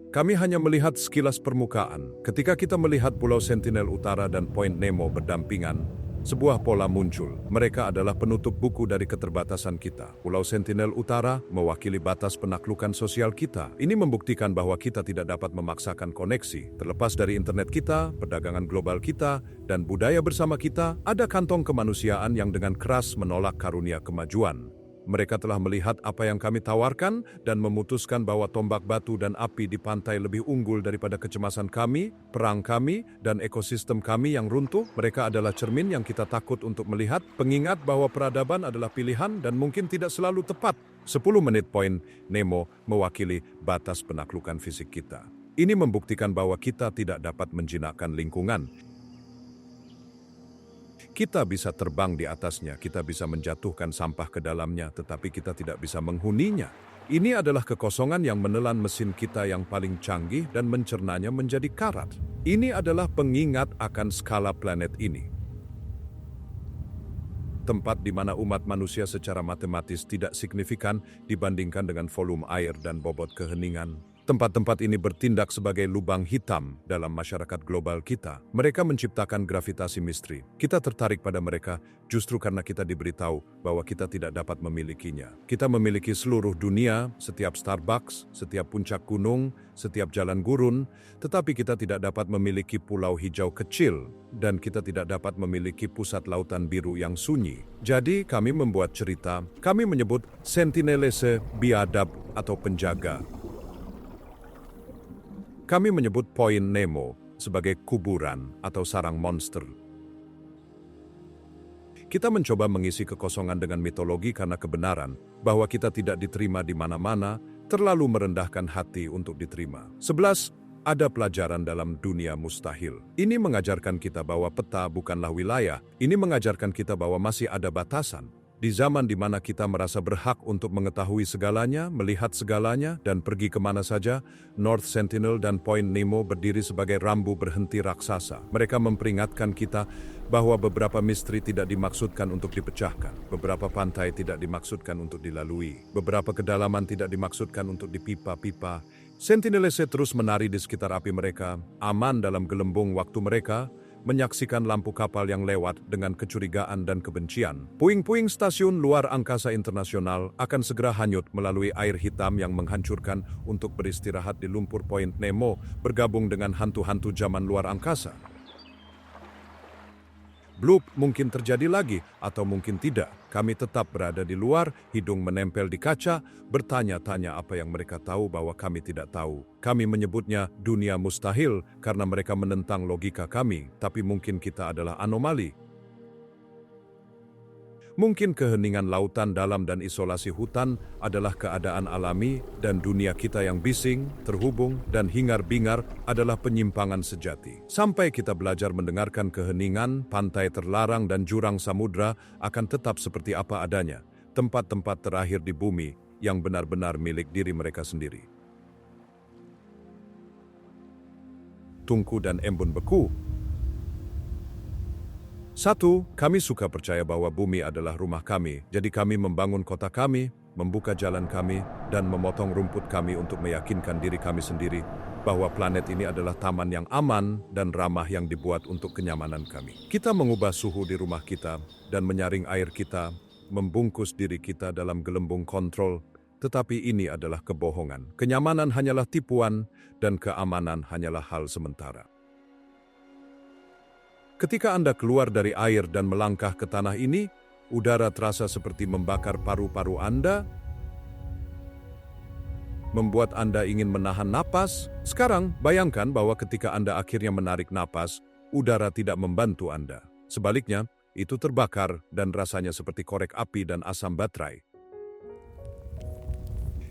Kami hanya melihat sekilas permukaan. Ketika kita melihat Pulau Sentinel Utara dan Point Nemo berdampingan, sebuah pola muncul. Mereka adalah penutup buku dari keterbatasan kita. Pulau Sentinel Utara mewakili batas penaklukan sosial kita. Ini membuktikan bahwa kita tidak dapat memaksakan koneksi. Terlepas dari internet kita, perdagangan global kita, dan budaya bersama kita, ada kantong kemanusiaan yang dengan keras menolak karunia kemajuan. Mereka telah melihat apa yang kami tawarkan dan memutuskan bahwa tombak batu dan api di pantai lebih unggul daripada kecemasan kami, perang kami, dan ekosistem kami yang runtuh. Mereka adalah cermin yang kita takut untuk melihat, pengingat bahwa peradaban adalah pilihan dan mungkin tidak selalu tepat. 10 menit Point Nemo mewakili batas penaklukan fisik kita. Ini membuktikan bahwa kita tidak dapat menjinakkan lingkungan. Kita bisa terbang di atasnya, kita bisa menjatuhkan sampah ke dalamnya, tetapi kita tidak bisa menghuninya. Ini adalah kekosongan yang menelan mesin kita yang paling canggih dan mencernanya menjadi karat. Ini adalah pengingat akan skala planet ini. Tempat di mana umat manusia secara matematis tidak signifikan dibandingkan dengan volume air dan bobot keheningan. Tempat-tempat ini bertindak sebagai lubang hitam dalam masyarakat global kita. Mereka menciptakan gravitasi misteri. Kita tertarik pada mereka justru karena kita diberitahu bahwa kita tidak dapat memilikinya. Kita memiliki seluruh dunia, setiap Starbucks, setiap puncak gunung, setiap jalan gurun, tetapi kita tidak dapat memiliki pulau hijau kecil, dan kita tidak dapat memiliki pusat lautan biru yang sunyi. Jadi kami membuat cerita, kami menyebut sentinelese biadab atau penjaga. Kami menyebut Point Nemo sebagai kuburan atau sarang monster. Kita mencoba mengisi kekosongan dengan mitologi karena kebenaran bahwa kita tidak diterima di mana-mana, terlalu merendahkan hati untuk diterima. 11. Ada pelajaran dalam dunia mustahil. Ini mengajarkan kita bahwa peta bukanlah wilayah. Ini mengajarkan kita bahwa masih ada batasan. Di zaman di mana kita merasa berhak untuk mengetahui segalanya, melihat segalanya, dan pergi kemana saja, North Sentinel dan Point Nemo berdiri sebagai rambu berhenti raksasa. Mereka memperingatkan kita bahwa beberapa misteri tidak dimaksudkan untuk dipecahkan, beberapa pantai tidak dimaksudkan untuk dilalui, beberapa kedalaman tidak dimaksudkan untuk dipipa-pipa. Sentinelese terus menari di sekitar api mereka, aman dalam gelembung waktu mereka, menyaksikan lampu kapal yang lewat dengan kecurigaan dan kebencian. Puing-puing stasiun luar angkasa internasional akan segera hanyut melalui air hitam yang menghancurkan untuk beristirahat di lumpur Point Nemo, bergabung dengan hantu-hantu zaman luar angkasa. Bloop mungkin terjadi lagi atau mungkin tidak. Kami tetap berada di luar, hidung menempel di kaca, bertanya-tanya apa yang mereka tahu bahwa kami tidak tahu. Kami menyebutnya dunia mustahil karena mereka menentang logika kami, tapi mungkin kita adalah anomali. Mungkin keheningan lautan dalam dan isolasi hutan adalah keadaan alami dan dunia kita yang bising, terhubung, dan hingar-bingar adalah penyimpangan sejati. Sampai kita belajar mendengarkan keheningan, pantai terlarang dan jurang samudra akan tetap seperti apa adanya, tempat-tempat terakhir di bumi yang benar-benar milik diri mereka sendiri. Tungku dan embun beku. 1. Kami suka percaya bahwa bumi adalah rumah kami, jadi kami membangun kota kami, membuka jalan kami, dan memotong rumput kami untuk meyakinkan diri kami sendiri bahwa planet ini adalah taman yang aman dan ramah yang dibuat untuk kenyamanan kami. Kita mengubah suhu di rumah kita dan menyaring air kita, membungkus diri kita dalam gelembung kontrol, tetapi ini adalah kebohongan. Kenyamanan hanyalah tipuan dan keamanan hanyalah hal sementara. Ketika Anda keluar dari air dan melangkah ke tanah ini, udara terasa seperti membakar paru-paru Anda, membuat Anda ingin menahan napas. Sekarang, bayangkan bahwa ketika Anda akhirnya menarik napas, udara tidak membantu Anda. Sebaliknya, itu terbakar dan rasanya seperti korek api dan asam baterai,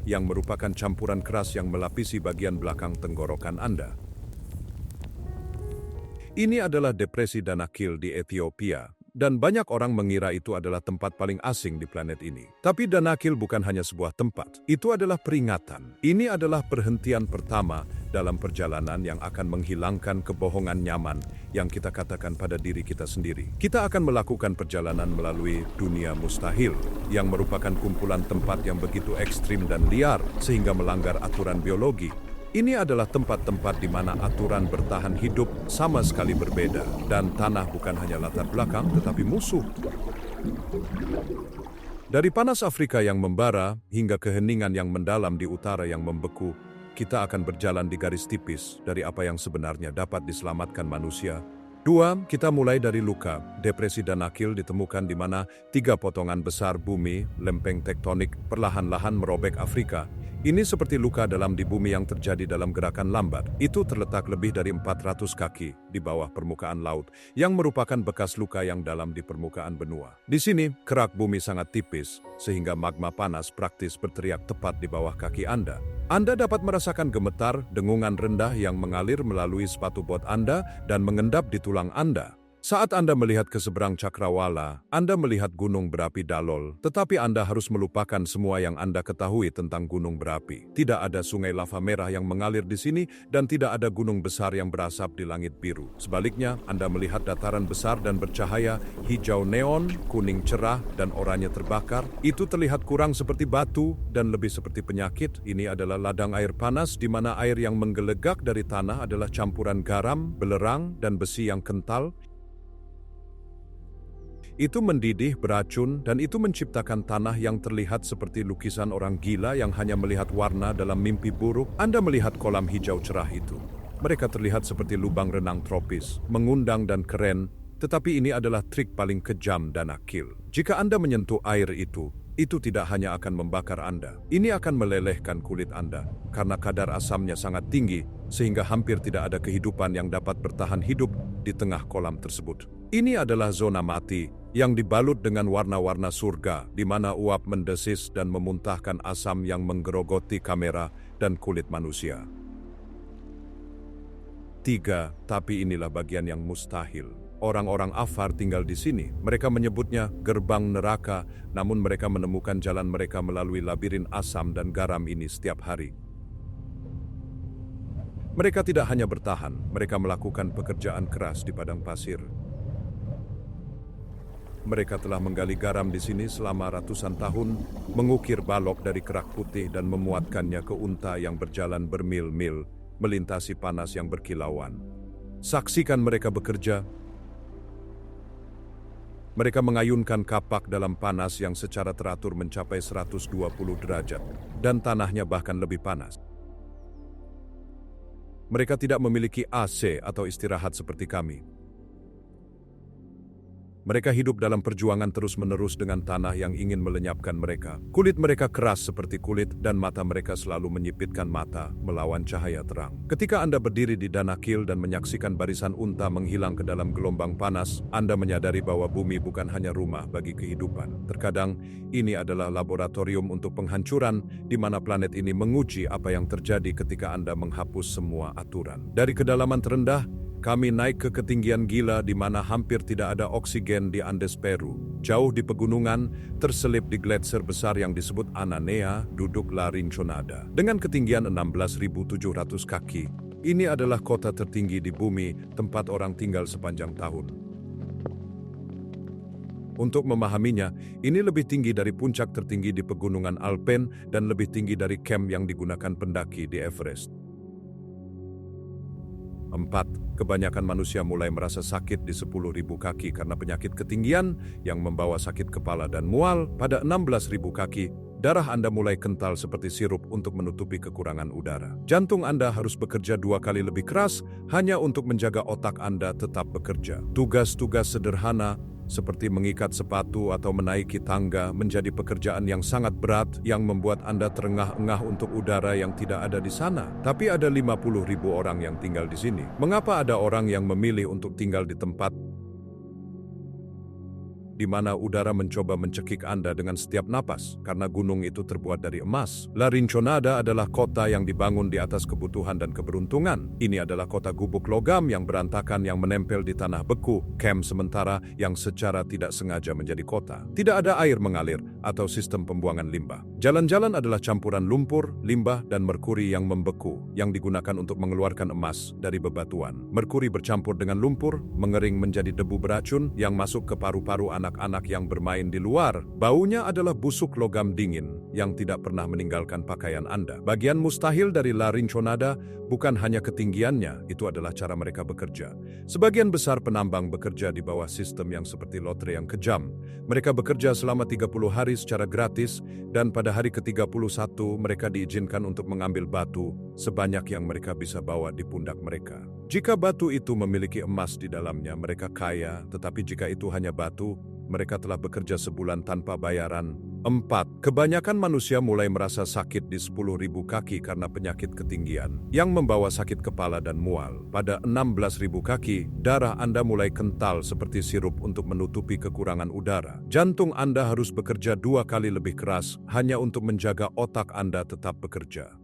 yang merupakan campuran keras yang melapisi bagian belakang tenggorokan Anda. Ini adalah depresi Danakil di Ethiopia, dan banyak orang mengira itu adalah tempat paling asing di planet ini. Tapi Danakil bukan hanya sebuah tempat, itu adalah peringatan. Ini adalah perhentian pertama dalam perjalanan yang akan menghilangkan kebohongan nyaman yang kita katakan pada diri kita sendiri. Kita akan melakukan perjalanan melalui dunia mustahil, yang merupakan kumpulan tempat yang begitu ekstrim dan liar sehingga melanggar aturan biologi. Ini adalah tempat-tempat di mana aturan bertahan hidup sama sekali berbeda, dan tanah bukan hanya latar belakang tetapi musuh. Dari panas Afrika yang membara hingga keheningan yang mendalam di utara yang membeku, kita akan berjalan di garis tipis dari apa yang sebenarnya dapat diselamatkan manusia. 2. Kita mulai dari luka. Depresi Danakil ditemukan di mana 3 potongan besar bumi, lempeng tektonik, perlahan-lahan merobek Afrika. Ini seperti luka dalam di bumi yang terjadi dalam gerakan lambat. Itu terletak lebih dari 400 kaki di bawah permukaan laut, yang merupakan bekas luka yang dalam di permukaan benua. Di sini, kerak bumi sangat tipis, sehingga magma panas praktis berteriak tepat di bawah kaki Anda. Anda dapat merasakan gemetar, dengungan rendah yang mengalir melalui sepatu bot Anda dan mengendap di tulang Anda. Saat Anda melihat ke seberang cakrawala, Anda melihat gunung berapi Dalol, tetapi Anda harus melupakan semua yang Anda ketahui tentang gunung berapi. Tidak ada sungai lava merah yang mengalir di sini dan tidak ada gunung besar yang berasap di langit biru. Sebaliknya, Anda melihat dataran besar dan bercahaya, hijau neon, kuning cerah, dan oranye terbakar. Itu terlihat kurang seperti batu dan lebih seperti penyakit. Ini adalah ladang air panas di mana air yang menggelegak dari tanah adalah campuran garam, belerang, dan besi yang kental. Itu mendidih, beracun, dan itu menciptakan tanah yang terlihat seperti lukisan orang gila yang hanya melihat warna dalam mimpi buruk. Anda melihat kolam hijau cerah itu. Mereka terlihat seperti lubang renang tropis, mengundang dan keren, tetapi ini adalah trik paling kejam Danakil. Jika Anda menyentuh air itu tidak hanya akan membakar Anda. Ini akan melelehkan kulit Anda, karena kadar asamnya sangat tinggi, sehingga hampir tidak ada kehidupan yang dapat bertahan hidup di tengah kolam tersebut. Ini adalah zona mati, yang dibalut dengan warna-warna surga, di mana uap mendesis dan memuntahkan asam yang menggerogoti kamera dan kulit manusia. 3. Tapi inilah bagian yang mustahil. Orang-orang Afar tinggal di sini. Mereka menyebutnya gerbang neraka, namun mereka menemukan jalan mereka melalui labirin asam dan garam ini setiap hari. Mereka tidak hanya bertahan, mereka melakukan pekerjaan keras di padang pasir. Mereka telah menggali garam di sini selama ratusan tahun, mengukir balok dari kerak putih dan memuatkannya ke unta yang berjalan bermil-mil, melintasi panas yang berkilauan. Saksikan mereka bekerja, Mereka mengayunkan kapak dalam panas yang secara teratur mencapai 120 derajat, dan tanahnya bahkan lebih panas. Mereka tidak memiliki AC atau istirahat seperti kami. Mereka hidup dalam perjuangan terus-menerus dengan tanah yang ingin melenyapkan mereka. Kulit mereka keras seperti kulit dan mata mereka selalu menyipitkan mata melawan cahaya terang. Ketika Anda berdiri di Danakil dan menyaksikan barisan unta menghilang ke dalam gelombang panas, Anda menyadari bahwa bumi bukan hanya rumah bagi kehidupan. Terkadang, ini adalah laboratorium untuk penghancuran di mana planet ini menguji apa yang terjadi ketika Anda menghapus semua aturan. Dari kedalaman terendah, kami naik ke ketinggian gila di mana hampir tidak ada oksigen di Andes Peru. Jauh di pegunungan, terselip di gletser besar yang disebut Ananea, duduk La Rinconada. Dengan ketinggian 16.700 kaki, ini adalah kota tertinggi di bumi, tempat orang tinggal sepanjang tahun. Untuk memahaminya, ini lebih tinggi dari puncak tertinggi di pegunungan Alpen dan lebih tinggi dari camp yang digunakan pendaki di Everest. 4. Kebanyakan manusia mulai merasa sakit di 10.000 kaki karena penyakit ketinggian yang membawa sakit kepala dan mual. Pada 16.000 kaki, darah Anda mulai kental seperti sirup untuk menutupi kekurangan udara. Jantung Anda harus bekerja 2 kali lebih keras hanya untuk menjaga otak Anda tetap bekerja. Tugas-tugas sederhana seperti mengikat sepatu atau menaiki tangga menjadi pekerjaan yang sangat berat yang membuat Anda terengah-engah untuk udara yang tidak ada di sana. Tapi ada 50.000 orang yang tinggal di sini. Mengapa ada orang yang memilih untuk tinggal di tempat di mana udara mencoba mencekik Anda dengan setiap napas, karena gunung itu terbuat dari emas? La Rinconada adalah kota yang dibangun di atas kebutuhan dan keberuntungan. Ini adalah kota gubuk logam yang berantakan yang menempel di tanah beku, camp sementara yang secara tidak sengaja menjadi kota. Tidak ada air mengalir atau sistem pembuangan limbah. Jalan-jalan adalah campuran lumpur, limbah, dan merkuri yang membeku, yang digunakan untuk mengeluarkan emas dari bebatuan. Merkuri bercampur dengan lumpur, mengering menjadi debu beracun yang masuk ke paru-paru anak-anak yang bermain di luar. Baunya adalah busuk logam dingin yang tidak pernah meninggalkan pakaian Anda. Bagian mustahil dari La Rinconada bukan hanya ketinggiannya, itu adalah cara mereka bekerja. Sebagian besar penambang bekerja di bawah sistem yang seperti lotre yang kejam. Mereka bekerja selama 30 hari secara gratis, dan pada hari ke-31 mereka diizinkan untuk mengambil batu sebanyak yang mereka bisa bawa di pundak mereka. Jika batu itu memiliki emas di dalamnya, mereka kaya, tetapi jika itu hanya batu, mereka telah bekerja sebulan tanpa bayaran. 4. Kebanyakan manusia mulai merasa sakit di 10.000 kaki karena penyakit ketinggian, yang membawa sakit kepala dan mual. Pada 16.000 kaki, darah Anda mulai kental seperti sirup untuk menutupi kekurangan udara. Jantung Anda harus bekerja 2 kali lebih keras hanya untuk menjaga otak Anda tetap bekerja.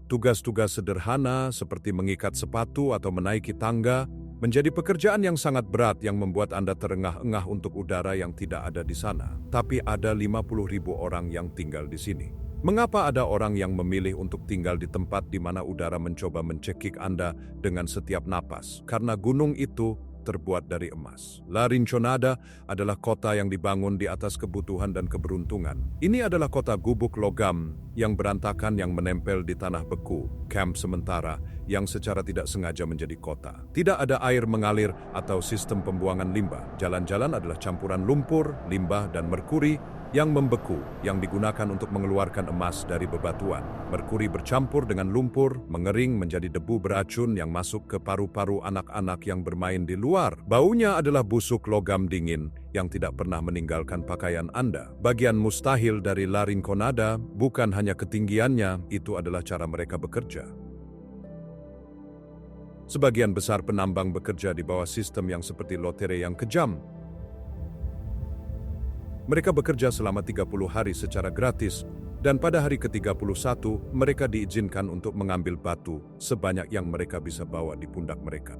Tugas-tugas sederhana seperti mengikat sepatu atau menaiki tangga menjadi pekerjaan yang sangat berat yang membuat Anda terengah-engah untuk udara yang tidak ada di sana. Tapi ada 50.000 orang yang tinggal di sini. Mengapa ada orang yang memilih untuk tinggal di tempat di mana udara mencoba mencekik Anda dengan setiap napas? Karena gunung itu terbuat dari emas. La Rinconada adalah kota yang dibangun di atas kebutuhan dan keberuntungan. Ini adalah kota gubuk logam yang berantakan yang menempel di tanah beku, camp sementara yang secara tidak sengaja menjadi kota. Tidak ada air mengalir atau sistem pembuangan limbah. Jalan-jalan adalah campuran lumpur, limbah, dan merkuri yang membeku, yang digunakan untuk mengeluarkan emas dari bebatuan. Merkuri bercampur dengan lumpur, mengering menjadi debu beracun yang masuk ke paru-paru anak-anak yang bermain di luar. Baunya adalah busuk logam dingin yang tidak pernah meninggalkan pakaian Anda. Bagian mustahil dari La Rinconada bukan hanya ketinggiannya, itu adalah cara mereka bekerja. Sebagian besar penambang bekerja di bawah sistem yang seperti lotre yang kejam. Mereka bekerja selama 30 hari secara gratis, dan pada hari ke-31 mereka diizinkan untuk mengambil batu sebanyak yang mereka bisa bawa di pundak mereka.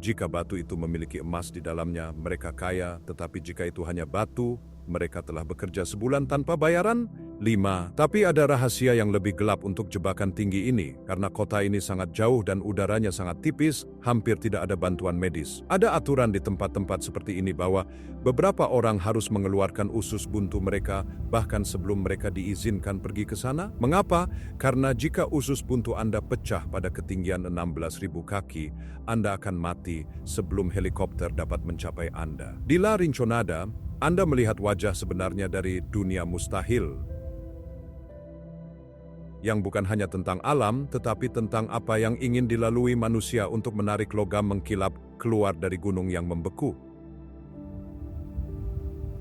Jika batu itu memiliki emas di dalamnya, mereka kaya, tetapi jika itu hanya batu, Mereka telah bekerja sebulan tanpa bayaran. 5. Tapi ada rahasia yang lebih gelap untuk jebakan tinggi ini. Karena kota ini sangat jauh dan udaranya sangat tipis, hampir tidak ada bantuan medis. Ada aturan di tempat-tempat seperti ini bahwa beberapa orang harus mengeluarkan usus buntu mereka bahkan sebelum mereka diizinkan pergi ke sana. Mengapa? Karena jika usus buntu Anda pecah pada ketinggian 16.000 kaki, Anda akan mati sebelum helikopter dapat mencapai Anda. Di La Rinconada, Anda melihat wajah sebenarnya dari dunia mustahil, yang bukan hanya tentang alam, tetapi tentang apa yang ingin dilalui manusia untuk menarik logam mengkilap keluar dari gunung yang membeku.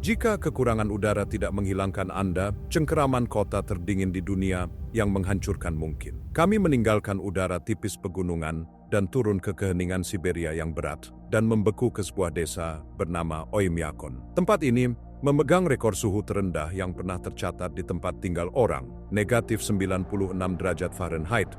Jika kekurangan udara tidak menghilangkan Anda, cengkeraman kota terdingin di dunia yang menghancurkan mungkin. Kami meninggalkan udara tipis pegunungan dan turun ke keheningan Siberia yang berat dan membeku ke sebuah desa bernama Oymyakon. Tempat ini memegang rekor suhu terendah yang pernah tercatat di tempat tinggal orang, negatif 96 derajat Fahrenheit.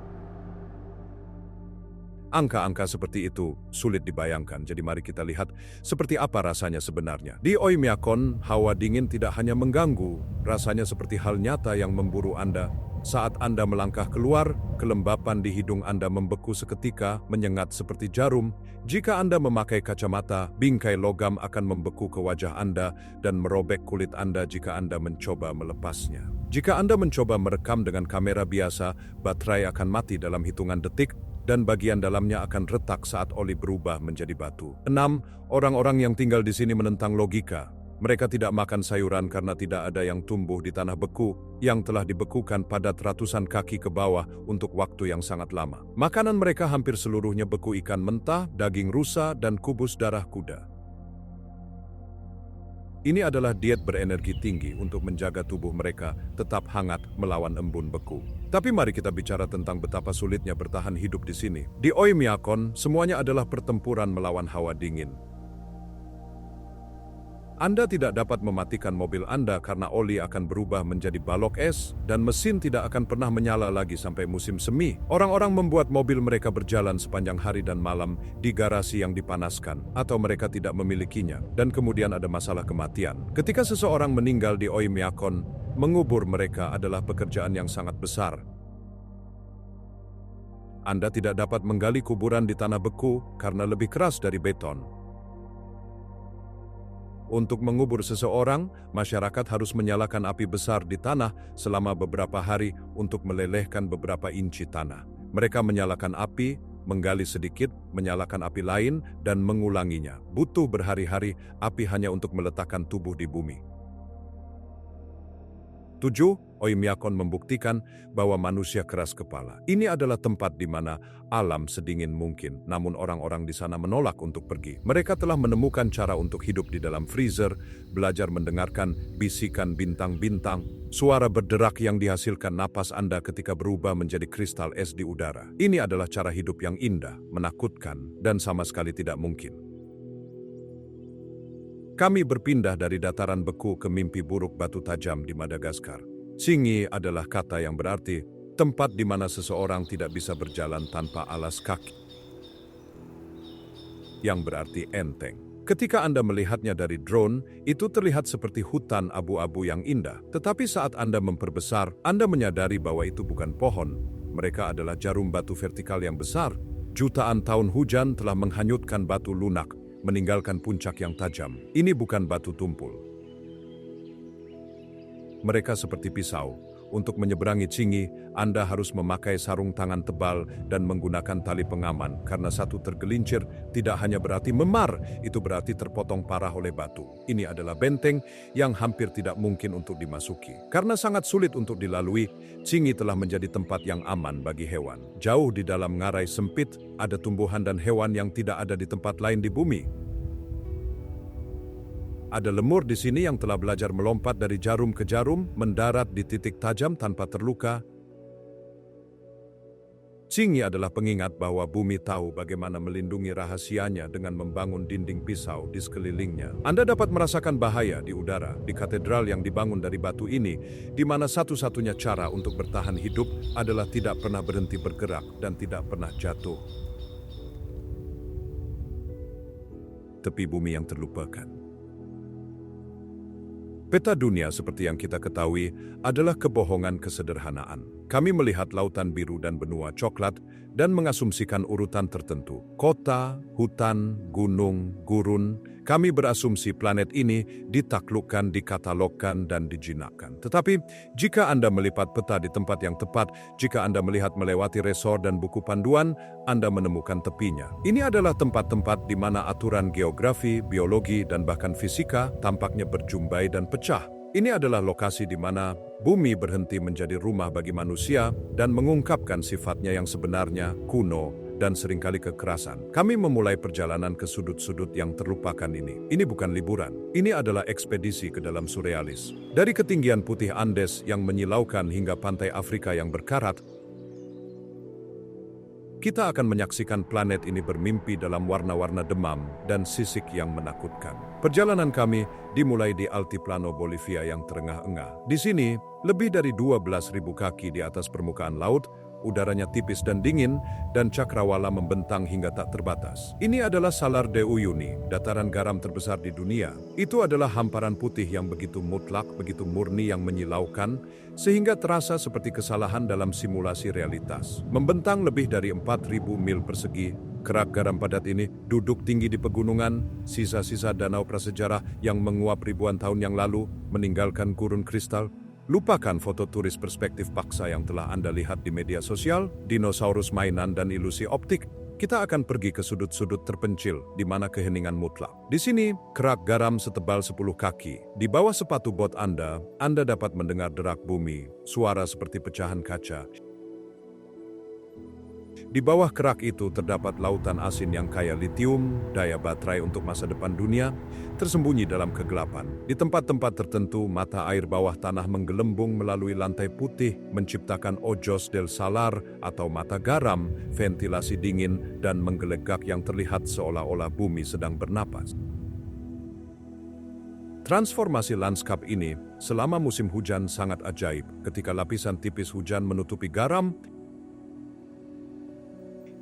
Angka-angka seperti itu sulit dibayangkan, jadi mari kita lihat seperti apa rasanya sebenarnya. Di Oymyakon, hawa dingin tidak hanya mengganggu, rasanya seperti hal nyata yang memburu Anda. Saat Anda melangkah keluar, kelembapan di hidung Anda membeku seketika, menyengat seperti jarum. Jika Anda memakai kacamata, bingkai logam akan membeku ke wajah Anda dan merobek kulit Anda jika Anda mencoba melepasnya. Jika Anda mencoba merekam dengan kamera biasa, baterai akan mati dalam hitungan detik dan bagian dalamnya akan retak saat oli berubah menjadi batu. 6. Orang-orang yang tinggal di sini menentang logika. Mereka tidak makan sayuran karena tidak ada yang tumbuh di tanah beku yang telah dibekukan padat ratusan kaki ke bawah untuk waktu yang sangat lama. Makanan mereka hampir seluruhnya beku ikan mentah, daging rusa, dan kubus darah kuda. Ini adalah diet berenergi tinggi untuk menjaga tubuh mereka tetap hangat melawan embun beku. Tapi mari kita bicara tentang betapa sulitnya bertahan hidup di sini. Di Oymyakon, semuanya adalah pertempuran melawan hawa dingin. Anda tidak dapat mematikan mobil Anda karena oli akan berubah menjadi balok es dan mesin tidak akan pernah menyala lagi sampai musim semi. Orang-orang membuat mobil mereka berjalan sepanjang hari dan malam di garasi yang dipanaskan atau mereka tidak memilikinya dan kemudian ada masalah kematian. Ketika seseorang meninggal di Oymyakon, mengubur mereka adalah pekerjaan yang sangat besar. Anda tidak dapat menggali kuburan di tanah beku karena lebih keras dari beton. Untuk mengubur seseorang, masyarakat harus menyalakan api besar di tanah selama beberapa hari untuk melelehkan beberapa inci tanah. Mereka menyalakan api, menggali sedikit, menyalakan api lain, dan mengulanginya. Butuh berhari-hari api hanya untuk meletakkan tubuh di bumi. 7. Oymyakon membuktikan bahwa manusia keras kepala. Ini adalah tempat di mana alam sedingin mungkin, namun orang-orang di sana menolak untuk pergi. Mereka telah menemukan cara untuk hidup di dalam freezer, belajar mendengarkan bisikan bintang-bintang, suara berderak yang dihasilkan napas Anda ketika berubah menjadi kristal es di udara. Ini adalah cara hidup yang indah, menakutkan, dan sama sekali tidak mungkin. Kami berpindah dari dataran beku ke mimpi buruk batu tajam di Madagaskar. Singi adalah kata yang berarti tempat di mana seseorang tidak bisa berjalan tanpa alas kaki, yang berarti enteng. Ketika Anda melihatnya dari drone, itu terlihat seperti hutan abu-abu yang indah. Tetapi saat Anda memperbesar, Anda menyadari bahwa itu bukan pohon. Mereka adalah jarum batu vertikal yang besar. Jutaan tahun hujan telah menghanyutkan batu lunak, meninggalkan puncak yang tajam. Ini bukan batu tumpul. Mereka seperti pisau. Untuk menyeberangi Tsingy, Anda harus memakai sarung tangan tebal dan menggunakan tali pengaman, karena satu tergelincir tidak hanya berarti memar, itu berarti terpotong parah oleh batu. Ini adalah benteng yang hampir tidak mungkin untuk dimasuki. Karena sangat sulit untuk dilalui, Tsingy telah menjadi tempat yang aman bagi hewan. Jauh di dalam ngarai sempit, ada tumbuhan dan hewan yang tidak ada di tempat lain di bumi. Ada lemur di sini yang telah belajar melompat dari jarum ke jarum, mendarat di titik tajam tanpa terluka. Tsingy adalah pengingat bahwa bumi tahu bagaimana melindungi rahasianya dengan membangun dinding pisau di sekelilingnya. Anda dapat merasakan bahaya di udara, di katedral yang dibangun dari batu ini, di mana satu-satunya cara untuk bertahan hidup adalah tidak pernah berhenti bergerak dan tidak pernah jatuh. Tepi bumi yang terlupakan. Peta dunia seperti yang kita ketahui adalah kebohongan kesederhanaan. Kami melihat lautan biru dan benua coklat dan mengasumsikan urutan tertentu. Kota, hutan, gunung, gurun. Kami berasumsi planet ini ditaklukkan, dikatalogkan, dan dijinakkan. Tetapi, jika Anda melipat peta di tempat yang tepat, jika Anda melihat melewati resor dan buku panduan, Anda menemukan tepinya. Ini adalah tempat-tempat di mana aturan geografi, biologi, dan bahkan fisika tampaknya berjumbai dan pecah. Ini adalah lokasi di mana bumi berhenti menjadi rumah bagi manusia dan mengungkapkan sifatnya yang sebenarnya, kuno, dan seringkali kekerasan. Kami memulai perjalanan ke sudut-sudut yang terlupakan ini. Ini bukan liburan. Ini adalah ekspedisi ke dalam surrealis. Dari ketinggian putih Andes yang menyilaukan hingga pantai Afrika yang berkarat, kita akan menyaksikan planet ini bermimpi dalam warna-warna demam dan sisik yang menakutkan. Perjalanan kami dimulai di Altiplano Bolivia yang terengah-engah. Di sini, lebih dari 12.000 kaki di atas permukaan laut, udaranya tipis dan dingin, dan cakrawala membentang hingga tak terbatas. Ini adalah Salar de Uyuni, dataran garam terbesar di dunia. Itu adalah hamparan putih yang begitu mutlak, begitu murni yang menyilaukan, sehingga terasa seperti kesalahan dalam simulasi realitas. Membentang lebih dari 4.000 mil persegi, kerak garam padat ini duduk tinggi di pegunungan, sisa-sisa danau prasejarah yang menguap ribuan tahun yang lalu, meninggalkan gurun kristal. Lupakan foto turis perspektif paksa yang telah Anda lihat di media sosial, dinosaurus mainan dan ilusi optik. Kita akan pergi ke sudut-sudut terpencil di mana keheningan mutlak. Di sini, kerak garam setebal 10 kaki. Di bawah sepatu bot Anda dapat mendengar derak bumi, suara seperti pecahan kaca. Di bawah kerak itu terdapat lautan asin yang kaya litium, daya baterai untuk masa depan dunia, tersembunyi dalam kegelapan. Di tempat-tempat tertentu, mata air bawah tanah menggelembung melalui lantai putih, menciptakan ojos del salar atau mata garam, ventilasi dingin, dan menggelegak yang terlihat seolah-olah bumi sedang bernapas. Transformasi lanskap ini selama musim hujan sangat ajaib. Ketika lapisan tipis hujan menutupi garam,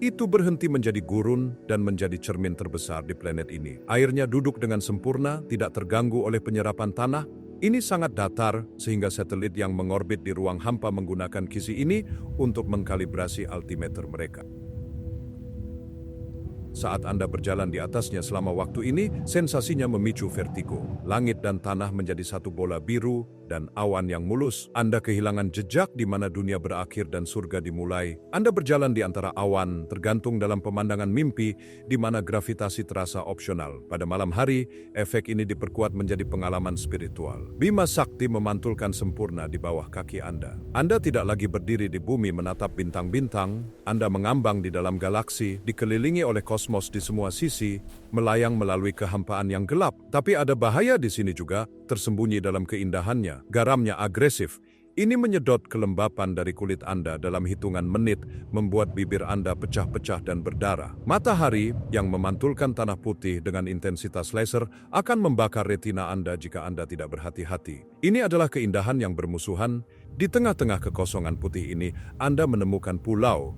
itu berhenti menjadi gurun dan menjadi cermin terbesar di planet ini. Airnya duduk dengan sempurna, tidak terganggu oleh penyerapan tanah. Ini sangat datar sehingga satelit yang mengorbit di ruang hampa menggunakan kisi ini untuk mengkalibrasi altimeter mereka. Saat Anda berjalan di atasnya selama waktu ini, sensasinya memicu vertigo. Langit dan tanah menjadi satu bola biru dan awan yang mulus. Anda kehilangan jejak di mana dunia berakhir dan surga dimulai. Anda berjalan di antara awan, tergantung dalam pemandangan mimpi, di mana gravitasi terasa opsional. Pada malam hari, efek ini diperkuat menjadi pengalaman spiritual. Bima Sakti memantulkan sempurna di bawah kaki Anda. Anda tidak lagi berdiri di bumi menatap bintang-bintang. Anda mengambang di dalam galaksi, dikelilingi oleh kosmos di semua sisi, melayang melalui kehampaan yang gelap. Tapi ada bahaya di sini juga, tersembunyi dalam keindahannya. Garamnya agresif. Ini menyedot kelembapan dari kulit Anda dalam hitungan menit, membuat bibir Anda pecah-pecah dan berdarah. Matahari yang memantulkan tanah putih dengan intensitas laser akan membakar retina Anda jika Anda tidak berhati-hati. Ini adalah keindahan yang bermusuhan. Di tengah-tengah kekosongan putih ini, Anda menemukan pulau.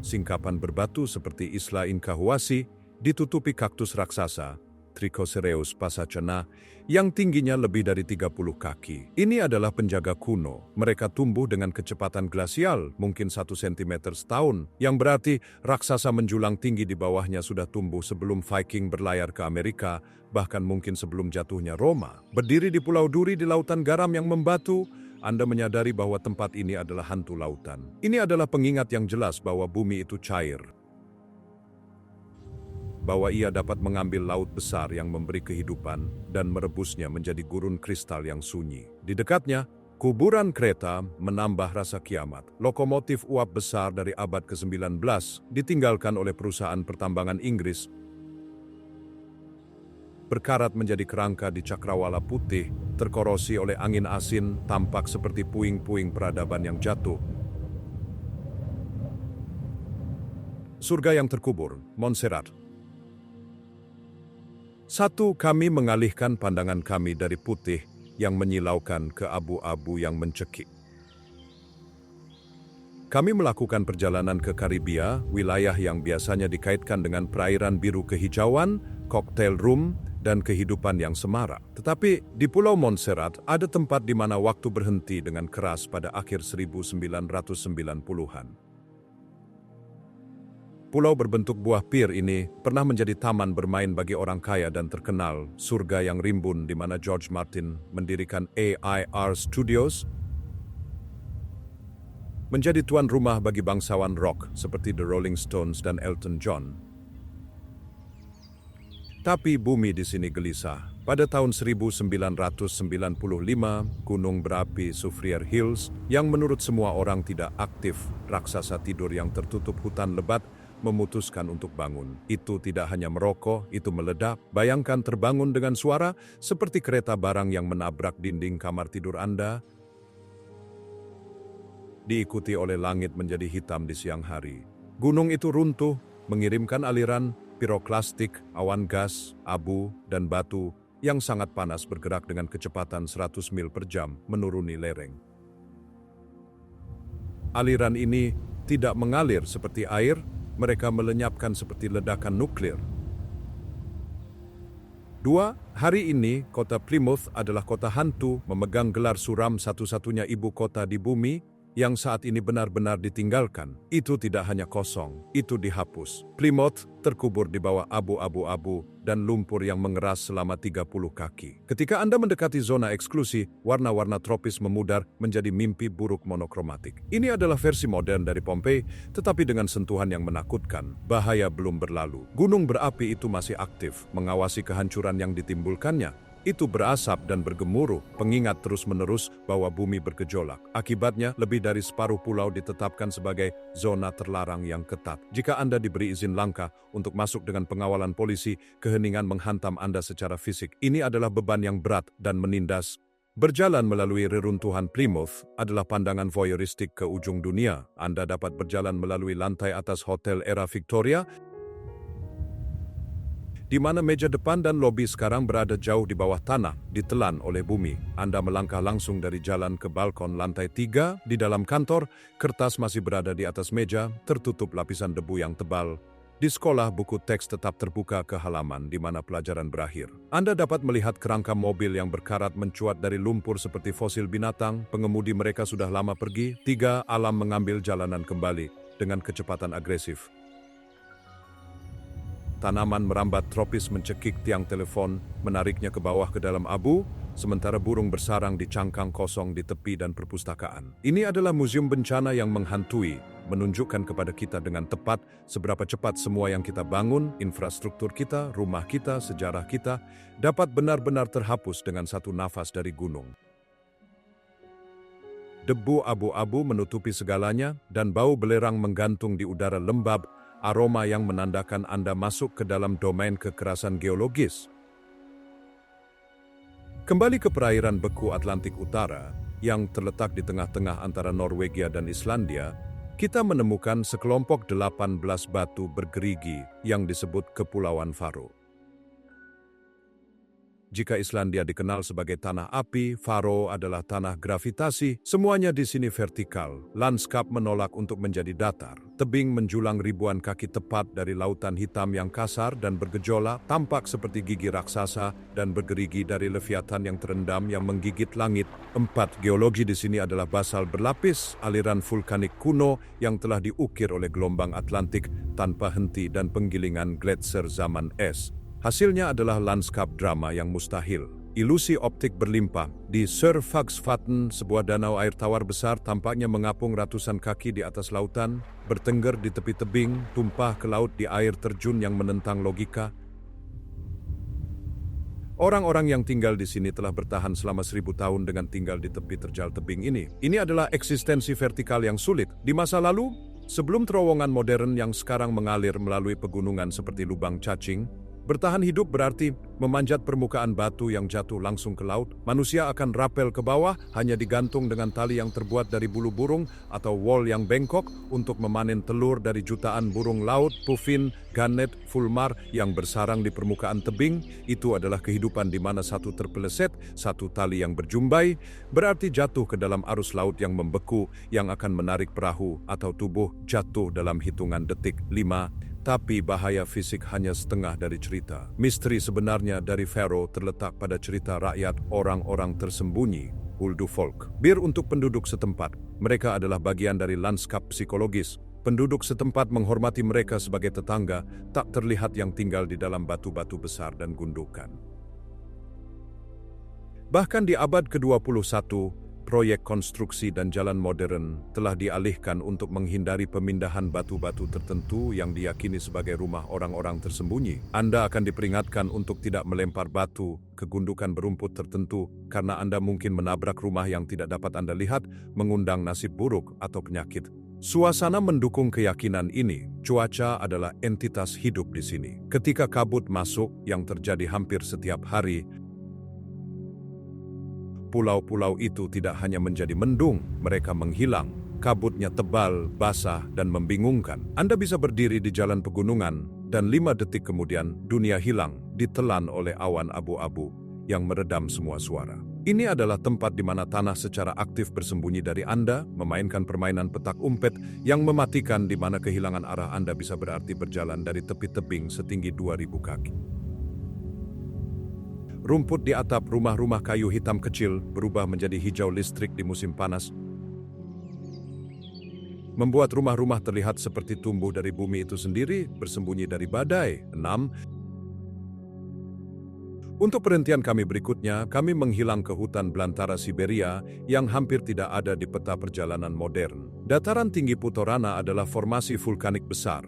Singkapan berbatu seperti Isla Incahuasi ditutupi kaktus raksasa, Trichocereus pasacena, yang tingginya lebih dari 30 kaki. Ini adalah penjaga kuno. Mereka tumbuh dengan kecepatan glasial, mungkin 1 cm setahun, yang berarti raksasa menjulang tinggi di bawahnya sudah tumbuh sebelum Viking berlayar ke Amerika, bahkan mungkin sebelum jatuhnya Roma. Berdiri di Pulau Duri di lautan garam yang membatu, Anda menyadari bahwa tempat ini adalah hantu lautan. Ini adalah pengingat yang jelas bahwa bumi itu cair, bahwa ia dapat mengambil laut besar yang memberi kehidupan dan merebusnya menjadi gurun kristal yang sunyi. Di dekatnya, kuburan kereta menambah rasa kiamat. Lokomotif uap besar dari abad ke-19 ditinggalkan oleh perusahaan pertambangan Inggris, berkarat menjadi kerangka di cakrawala putih, terkorosi oleh angin asin, tampak seperti puing-puing peradaban yang jatuh. Surga yang terkubur, Montserrat. Satu, kami mengalihkan pandangan kami dari putih yang menyilaukan ke abu-abu yang mencekik. Kami melakukan perjalanan ke Karibia, wilayah yang biasanya dikaitkan dengan perairan biru kehijauan, cocktail room, dan kehidupan yang semarak. Tetapi di Pulau Montserrat ada tempat di mana waktu berhenti dengan keras pada akhir 1990-an. Pulau berbentuk buah pir ini pernah menjadi taman bermain bagi orang kaya dan terkenal, surga yang rimbun di mana George Martin mendirikan AIR Studios, menjadi tuan rumah bagi bangsawan rock seperti The Rolling Stones dan Elton John. Tapi bumi di sini gelisah. Pada tahun 1995, gunung berapi Soufriere Hills yang menurut semua orang tidak aktif, raksasa tidur yang tertutup hutan lebat, memutuskan untuk bangun. Itu tidak hanya merokok, itu meledak. Bayangkan terbangun dengan suara seperti kereta barang yang menabrak dinding kamar tidur Anda, diikuti oleh langit menjadi hitam di siang hari. Gunung itu runtuh, mengirimkan aliran piroklastik, awan gas, abu, dan batu yang sangat panas bergerak dengan kecepatan 100 mil per jam menuruni lereng. Aliran ini tidak mengalir seperti air, mereka melenyapkan seperti ledakan nuklir. 2. Hari ini, kota Plymouth adalah kota hantu memegang gelar suram satu-satunya ibu kota di bumi yang saat ini benar-benar ditinggalkan. Itu tidak hanya kosong, itu dihapus. Plymouth terkubur di bawah abu-abu dan lumpur yang mengeras selama 30 kaki. Ketika Anda mendekati zona eksklusi, warna-warna tropis memudar menjadi mimpi buruk monokromatik. Ini adalah versi modern dari Pompei, tetapi dengan sentuhan yang menakutkan. Bahaya belum berlalu. Gunung berapi itu masih aktif, mengawasi kehancuran yang ditimbulkannya. Itu berasap dan bergemuruh, pengingat terus-menerus bahwa bumi bergejolak. Akibatnya, lebih dari separuh pulau ditetapkan sebagai zona terlarang yang ketat. Jika Anda diberi izin langkah untuk masuk dengan pengawalan polisi, keheningan menghantam Anda secara fisik. Ini adalah beban yang berat dan menindas. Berjalan melalui reruntuhan Plymouth adalah pandangan voyeuristik ke ujung dunia. Anda dapat berjalan melalui lantai atas hotel era Victoria, di mana meja depan dan lobi sekarang berada jauh di bawah tanah, ditelan oleh bumi. Anda melangkah langsung dari jalan ke balkon lantai 3. Di dalam kantor, kertas masih berada di atas meja, tertutup lapisan debu yang tebal. Di sekolah, buku teks tetap terbuka ke halaman di mana pelajaran berakhir. Anda dapat melihat kerangka mobil yang berkarat mencuat dari lumpur seperti fosil binatang. Pengemudi mereka sudah lama pergi. 3. Alam mengambil jalanan kembali dengan kecepatan agresif. Tanaman merambat tropis mencekik tiang telepon, menariknya ke bawah ke dalam abu, sementara burung bersarang di cangkang kosong di tepi dan perpustakaan. Ini adalah museum bencana yang menghantui, menunjukkan kepada kita dengan tepat seberapa cepat semua yang kita bangun, infrastruktur kita, rumah kita, sejarah kita, dapat benar-benar terhapus dengan satu nafas dari gunung. Debu abu-abu menutupi segalanya, dan bau belerang menggantung di udara lembab, aroma yang menandakan Anda masuk ke dalam domain kekerasan geologis. Kembali ke perairan beku Atlantik Utara, yang terletak di tengah-tengah antara Norwegia dan Islandia, kita menemukan sekelompok 18 batu bergerigi yang disebut Kepulauan Faroe. Jika Islandia dikenal sebagai tanah api, Faroe adalah tanah gravitasi. Semuanya di sini vertikal. Lanskap menolak untuk menjadi datar. Tebing menjulang ribuan kaki tepat dari lautan hitam yang kasar dan bergejolak, tampak seperti gigi raksasa dan bergerigi dari leviathan yang terendam yang menggigit langit. 4. Geologi di sini adalah basal berlapis, aliran vulkanik kuno yang telah diukir oleh gelombang Atlantik tanpa henti dan penggilingan gletser zaman es. Hasilnya adalah lanskap drama yang mustahil. Ilusi optik berlimpah. Di Sørvagsvatn, sebuah danau air tawar besar tampaknya mengapung ratusan kaki di atas lautan, bertengger di tepi tebing, tumpah ke laut di air terjun yang menentang logika. Orang-orang yang tinggal di sini telah bertahan selama 1000 tahun dengan tinggal di tepi terjal tebing ini. Ini adalah eksistensi vertikal yang sulit. Di masa lalu, sebelum terowongan modern yang sekarang mengalir melalui pegunungan seperti lubang cacing, bertahan hidup berarti memanjat permukaan batu yang jatuh langsung ke laut. Manusia akan rapel ke bawah, hanya digantung dengan tali yang terbuat dari bulu burung atau wol yang bengkok untuk memanen telur dari jutaan burung laut, puffin, gannet, fulmar yang bersarang di permukaan tebing. Itu adalah kehidupan di mana satu terpeleset, satu tali yang berjumbai, berarti jatuh ke dalam arus laut yang membeku yang akan menarik perahu atau tubuh jatuh dalam hitungan detik. 5. Tapi bahaya fisik hanya setengah dari cerita. Misteri sebenarnya dari Faro terletak pada cerita rakyat orang-orang tersembunyi, Huldufolk. Bir untuk penduduk setempat, mereka adalah bagian dari lanskap psikologis. Penduduk setempat menghormati mereka sebagai tetangga, tak terlihat yang tinggal di dalam batu-batu besar dan gundukan. Bahkan di abad ke-21, proyek konstruksi dan jalan modern telah dialihkan untuk menghindari pemindahan batu-batu tertentu yang diyakini sebagai rumah orang-orang tersembunyi. Anda akan diperingatkan untuk tidak melempar batu ke gundukan berumput tertentu karena Anda mungkin menabrak rumah yang tidak dapat Anda lihat, mengundang nasib buruk atau penyakit. Suasana mendukung keyakinan ini. Cuaca adalah entitas hidup di sini. Ketika kabut masuk yang terjadi hampir setiap hari, pulau-pulau itu tidak hanya menjadi mendung, mereka menghilang. Kabutnya tebal, basah, dan membingungkan. Anda bisa berdiri di jalan pegunungan, dan 5 detik kemudian dunia hilang, ditelan oleh awan abu-abu yang meredam semua suara. Ini adalah tempat di mana tanah secara aktif bersembunyi dari Anda, memainkan permainan petak umpet yang mematikan di mana kehilangan arah Anda bisa berarti berjalan dari tepi tebing setinggi 2000 kaki. Rumput di atap rumah-rumah kayu hitam kecil berubah menjadi hijau listrik di musim panas, membuat rumah-rumah terlihat seperti tumbuh dari bumi itu sendiri, bersembunyi dari badai. 6. Untuk perhentian kami berikutnya, kami menghilang ke hutan belantara Siberia yang hampir tidak ada di peta perjalanan modern. Dataran tinggi Putorana adalah formasi vulkanik besar.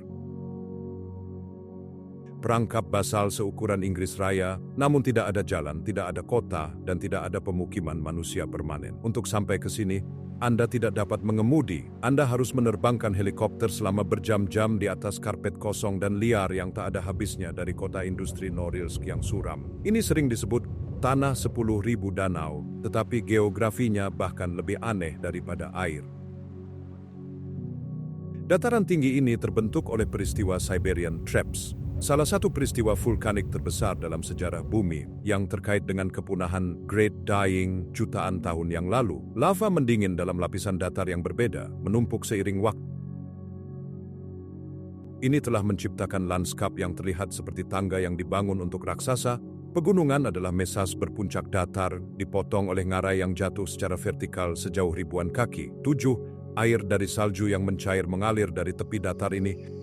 Perangkap basal seukuran Inggris Raya, namun tidak ada jalan, tidak ada kota, dan tidak ada pemukiman manusia permanen. Untuk sampai ke sini, Anda tidak dapat mengemudi. Anda harus menerbangkan helikopter selama berjam-jam di atas karpet kosong dan liar yang tak ada habisnya dari kota industri Norilsk yang suram. Ini sering disebut tanah 10.000 danau, tetapi geografinya bahkan lebih aneh daripada air. Dataran tinggi ini terbentuk oleh peristiwa Siberian Traps, salah satu peristiwa vulkanik terbesar dalam sejarah bumi yang terkait dengan kepunahan Great Dying jutaan tahun yang lalu. Lava mendingin dalam lapisan datar yang berbeda, menumpuk seiring waktu. Ini telah menciptakan lanskap yang terlihat seperti tangga yang dibangun untuk raksasa. Pegunungan adalah mesas berpuncak datar, dipotong oleh ngarai yang jatuh secara vertikal sejauh ribuan kaki. 7. Air dari salju yang mencair mengalir dari tepi datar ini.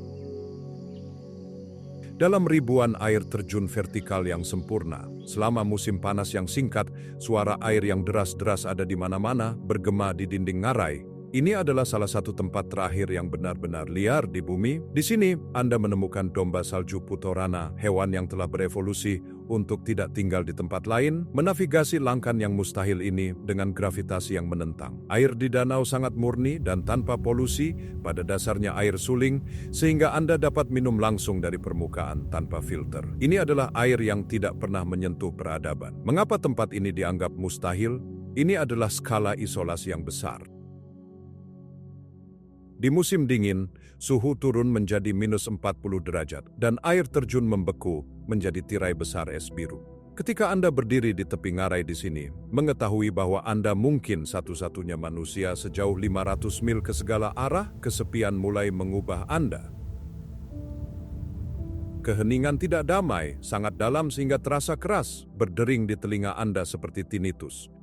Dalam ribuan air terjun vertikal yang sempurna, selama musim panas yang singkat, suara air yang deras-deras ada di mana-mana, bergema di dinding ngarai. Ini adalah salah satu tempat terakhir yang benar-benar liar di bumi. Di sini, Anda menemukan domba salju Putorana, hewan yang telah berevolusi untuk tidak tinggal di tempat lain, menavigasi langkan yang mustahil ini dengan gravitasi yang menentang. Air di danau sangat murni dan tanpa polusi, pada dasarnya air suling, sehingga Anda dapat minum langsung dari permukaan tanpa filter. Ini adalah air yang tidak pernah menyentuh peradaban. Mengapa tempat ini dianggap mustahil? Ini adalah skala isolasi yang besar. Di musim dingin, suhu turun menjadi -40 derajat dan air terjun membeku menjadi tirai besar es biru. Ketika Anda berdiri di tepi ngarai di sini, mengetahui bahwa Anda mungkin satu-satunya manusia sejauh 500 mil ke segala arah, kesepian mulai mengubah Anda. Keheningan tidak damai, sangat dalam sehingga terasa keras, berdering di telinga Anda seperti tinnitus.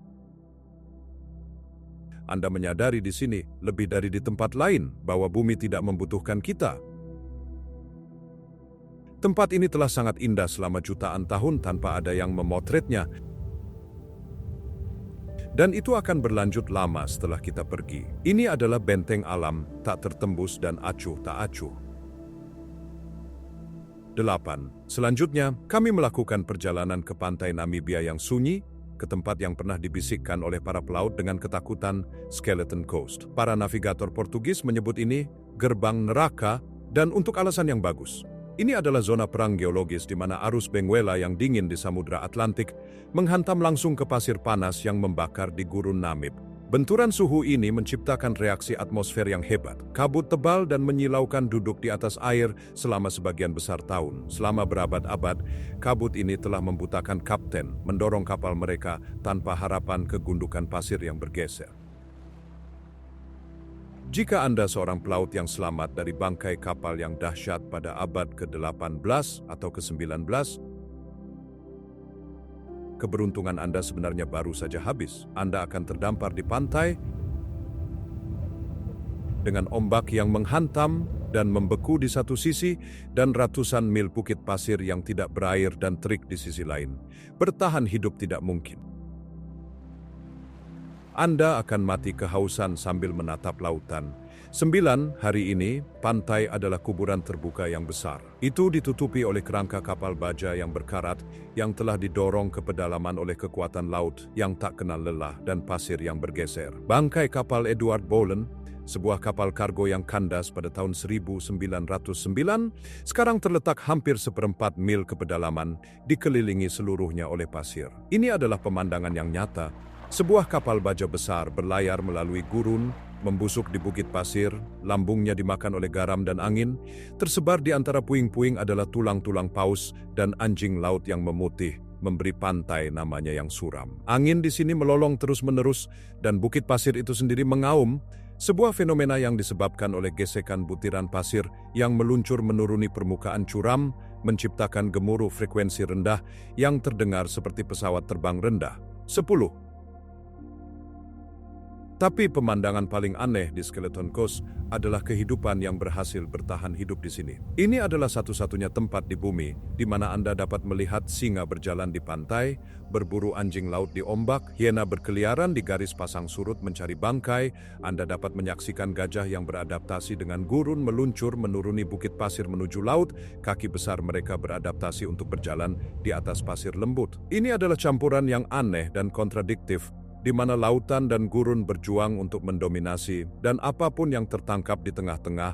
Anda menyadari di sini, lebih dari di tempat lain, bahwa bumi tidak membutuhkan kita. Tempat ini telah sangat indah selama jutaan tahun tanpa ada yang memotretnya. Dan itu akan berlanjut lama setelah kita pergi. Ini adalah benteng alam, tak tertembus dan acuh tak acuh. 8. Selanjutnya, kami melakukan perjalanan ke pantai Namibia yang sunyi, ke tempat yang pernah dibisikkan oleh para pelaut dengan ketakutan, Skeleton Coast. Para navigator Portugis menyebut ini gerbang neraka dan untuk alasan yang bagus. Ini adalah zona perang geologis di mana arus Benguela yang dingin di Samudra Atlantik menghantam langsung ke pasir panas yang membakar di gurun Namib. Benturan suhu ini menciptakan reaksi atmosfer yang hebat, kabut tebal dan menyilaukan duduk di atas air selama sebagian besar tahun. Selama berabad-abad, kabut ini telah membutakan kapten, mendorong kapal mereka tanpa harapan ke gundukan pasir yang bergeser. Jika Anda seorang pelaut yang selamat dari bangkai kapal yang dahsyat pada abad ke-18 atau ke-19, keberuntungan Anda sebenarnya baru saja habis. Anda akan terdampar di pantai dengan ombak yang menghantam dan membeku di satu sisi dan ratusan mil bukit pasir yang tidak berair dan terik di sisi lain. Bertahan hidup tidak mungkin. Anda akan mati kehausan sambil menatap lautan. 9 hari ini, pantai adalah kuburan terbuka yang besar. Itu ditutupi oleh kerangka kapal baja yang berkarat yang telah didorong ke pedalaman oleh kekuatan laut yang tak kenal lelah dan pasir yang bergeser. Bangkai kapal Edward Bolen, sebuah kapal kargo yang kandas pada tahun 1909, sekarang terletak hampir 1/4 mil ke pedalaman, dikelilingi seluruhnya oleh pasir. Ini adalah pemandangan yang nyata. Sebuah kapal baja besar berlayar melalui gurun, membusuk di bukit pasir, lambungnya dimakan oleh garam dan angin. Tersebar di antara puing-puing adalah tulang-tulang paus dan anjing laut yang memutih, memberi pantai namanya yang suram. Angin di sini melolong terus-menerus dan bukit pasir itu sendiri mengaum, sebuah fenomena yang disebabkan oleh gesekan butiran pasir yang meluncur menuruni permukaan curam, menciptakan gemuruh frekuensi rendah yang terdengar seperti pesawat terbang rendah. 10. Tapi pemandangan paling aneh di Skeleton Coast adalah kehidupan yang berhasil bertahan hidup di sini. Ini adalah satu-satunya tempat di bumi di mana Anda dapat melihat singa berjalan di pantai, berburu anjing laut di ombak, hiena berkeliaran di garis pasang surut mencari bangkai. Anda dapat menyaksikan gajah yang beradaptasi dengan gurun meluncur menuruni bukit pasir menuju laut. Kaki besar mereka beradaptasi untuk berjalan di atas pasir lembut. Ini adalah campuran yang aneh dan kontradiktif, di mana lautan dan gurun berjuang untuk mendominasi, dan apapun yang tertangkap di tengah-tengah,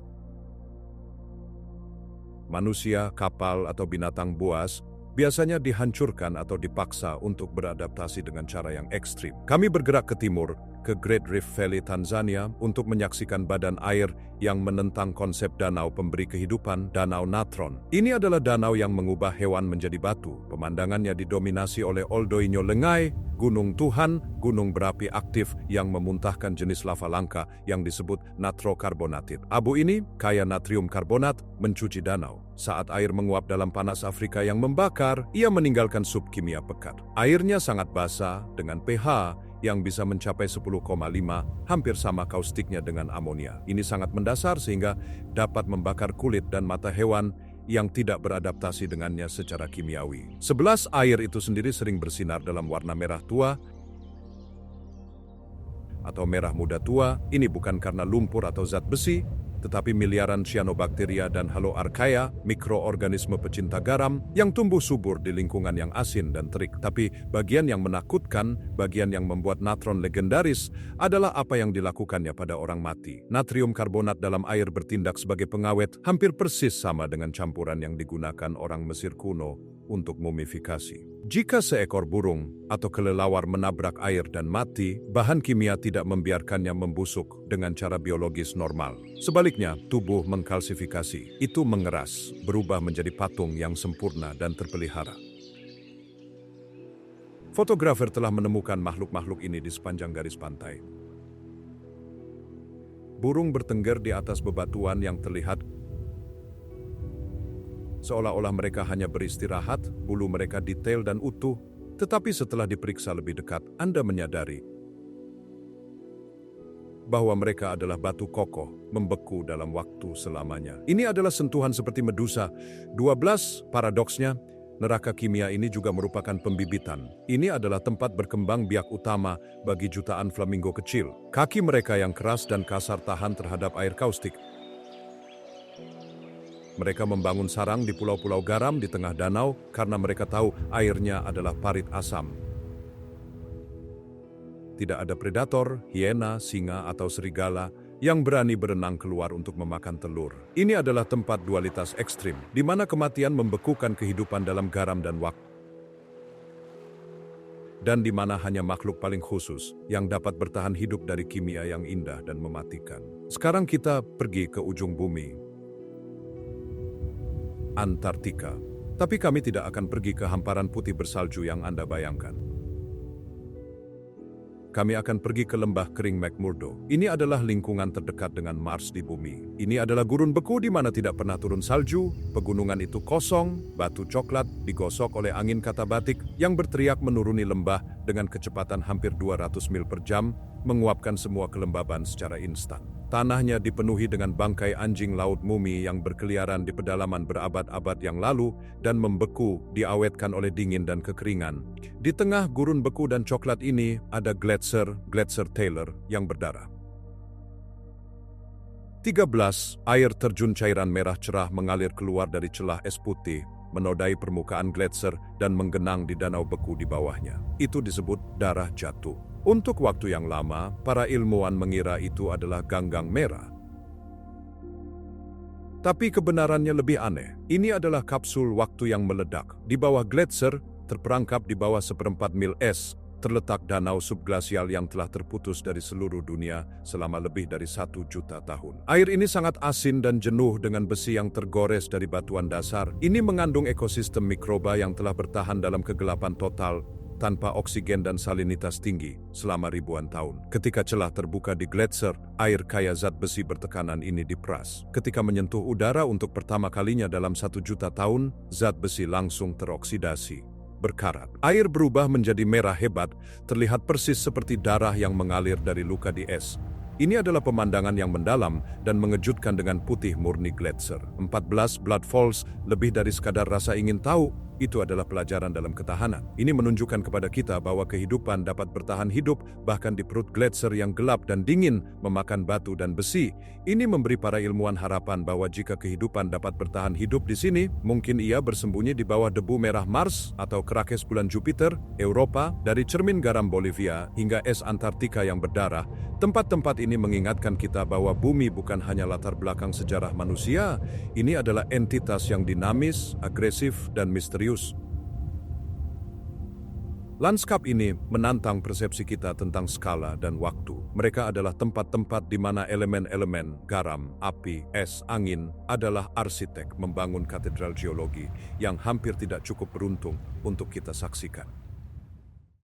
manusia, kapal, atau binatang buas, biasanya dihancurkan atau dipaksa untuk beradaptasi dengan cara yang ekstrim. Kami bergerak ke timur, ke Great Rift Valley, Tanzania, untuk menyaksikan badan air yang menentang konsep danau pemberi kehidupan, Danau Natron. Ini adalah danau yang mengubah hewan menjadi batu. Pemandangannya didominasi oleh Oldoinyo Lengai, gunung Tuhan, gunung berapi aktif yang memuntahkan jenis lava langka yang disebut natrokarbonatit. Abu ini, kaya natrium karbonat, mencuci danau. Saat air menguap dalam panas Afrika yang membakar, ia meninggalkan sub kimia pekat. Airnya sangat basah dengan pH yang bisa mencapai 10,5, hampir sama kaustiknya dengan amonia. Ini sangat mendasar sehingga dapat membakar kulit dan mata hewan yang tidak beradaptasi dengannya secara kimiawi. 11 air itu sendiri sering bersinar dalam warna merah tua atau merah muda tua. Ini bukan karena lumpur atau zat besi, tetapi miliaran cyanobacteria dan haloarchaea, mikroorganisme pecinta garam yang tumbuh subur di lingkungan yang asin dan terik. Tapi bagian yang menakutkan, bagian yang membuat natron legendaris adalah apa yang dilakukannya pada orang mati. Natrium karbonat dalam air bertindak sebagai pengawet, hampir persis sama dengan campuran yang digunakan orang Mesir kuno untuk mumifikasi. Jika seekor burung atau kelelawar menabrak air dan mati, bahan kimia tidak membiarkannya membusuk dengan cara biologis normal. Sebaliknya, tubuh mengkalsifikasi. Itu mengeras, berubah menjadi patung yang sempurna dan terpelihara. Fotografer telah menemukan makhluk-makhluk ini di sepanjang garis pantai. Burung bertengger di atas bebatuan yang terlihat seolah-olah mereka hanya beristirahat, bulu mereka detail dan utuh, tetapi setelah diperiksa lebih dekat, Anda menyadari bahwa mereka adalah batu kokoh, membeku dalam waktu selamanya. Ini adalah sentuhan seperti Medusa. 12, paradoksnya, neraka kimia ini juga merupakan pembibitan. Ini adalah tempat berkembang biak utama bagi jutaan flamingo kecil. Kaki mereka yang keras dan kasar tahan terhadap air kaustik. Mereka membangun sarang di pulau-pulau garam di tengah danau karena mereka tahu airnya adalah parit asam. Tidak ada predator, hiena, singa, atau serigala yang berani berenang keluar untuk memakan telur. Ini adalah tempat dualitas ekstrim, di mana kematian membekukan kehidupan dalam garam dan waktu. Dan di mana hanya makhluk paling khusus yang dapat bertahan hidup dari kimia yang indah dan mematikan. Sekarang kita pergi ke ujung bumi, Antartika. Tapi kami tidak akan pergi ke hamparan putih bersalju yang Anda bayangkan. kami akan pergi ke lembah kering McMurdo. Ini adalah lingkungan terdekat dengan Mars di bumi. Ini adalah gurun beku di mana tidak pernah turun salju, pegunungan itu kosong, batu coklat digosok oleh angin katabatik yang berteriak menuruni lembah dengan kecepatan hampir 200 mil per jam, menguapkan semua kelembaban secara instan. Tanahnya dipenuhi dengan bangkai anjing laut mumi yang berkeliaran di pedalaman berabad-abad yang lalu dan membeku, diawetkan oleh dingin dan kekeringan. Di tengah gurun beku dan coklat ini ada Gletser Taylor yang berdarah. 13. Air terjun cairan merah cerah mengalir keluar dari celah es putih, menodai permukaan gletser dan menggenang di danau beku di bawahnya. Itu disebut darah jatuh. Untuk waktu yang lama, para ilmuwan mengira itu adalah ganggang merah. Tapi kebenarannya lebih aneh. Ini adalah kapsul waktu yang meledak. Di bawah gletser, terperangkap di bawah 1/4 mil es, terletak danau subglasial yang telah terputus dari seluruh dunia selama lebih dari 1 juta tahun. Air ini sangat asin dan jenuh dengan besi yang tergores dari batuan dasar. Ini mengandung ekosistem mikroba yang telah bertahan dalam kegelapan total, tanpa oksigen dan salinitas tinggi selama ribuan tahun. Ketika celah terbuka di gletser, air kaya zat besi bertekanan ini diperas. Ketika menyentuh udara untuk pertama kalinya dalam 1 juta tahun, zat besi langsung teroksidasi, berkarat. Air berubah menjadi merah hebat, terlihat persis seperti darah yang mengalir dari luka di es. Ini adalah pemandangan yang mendalam dan mengejutkan dengan putih murni gletser. 14 Blood Falls, lebih dari sekadar rasa ingin tahu, itu adalah pelajaran dalam ketahanan. Ini menunjukkan kepada kita bahwa kehidupan dapat bertahan hidup bahkan di perut gletser yang gelap dan dingin, memakan batu dan besi. Ini memberi para ilmuwan harapan bahwa jika kehidupan dapat bertahan hidup di sini, mungkin ia bersembunyi di bawah debu merah Mars atau kerakes bulan Jupiter, Eropa, dari cermin garam Bolivia hingga es Antartika yang berdarah. Tempat-tempat ini mengingatkan kita bahwa bumi bukan hanya latar belakang sejarah manusia, ini adalah entitas yang dinamis, agresif, dan misterius. Lanskap ini menantang persepsi kita tentang skala dan waktu. Mereka adalah tempat-tempat di mana elemen-elemen, garam, api, es, angin, adalah arsitek membangun katedral geologi yang hampir tidak cukup beruntung untuk kita saksikan.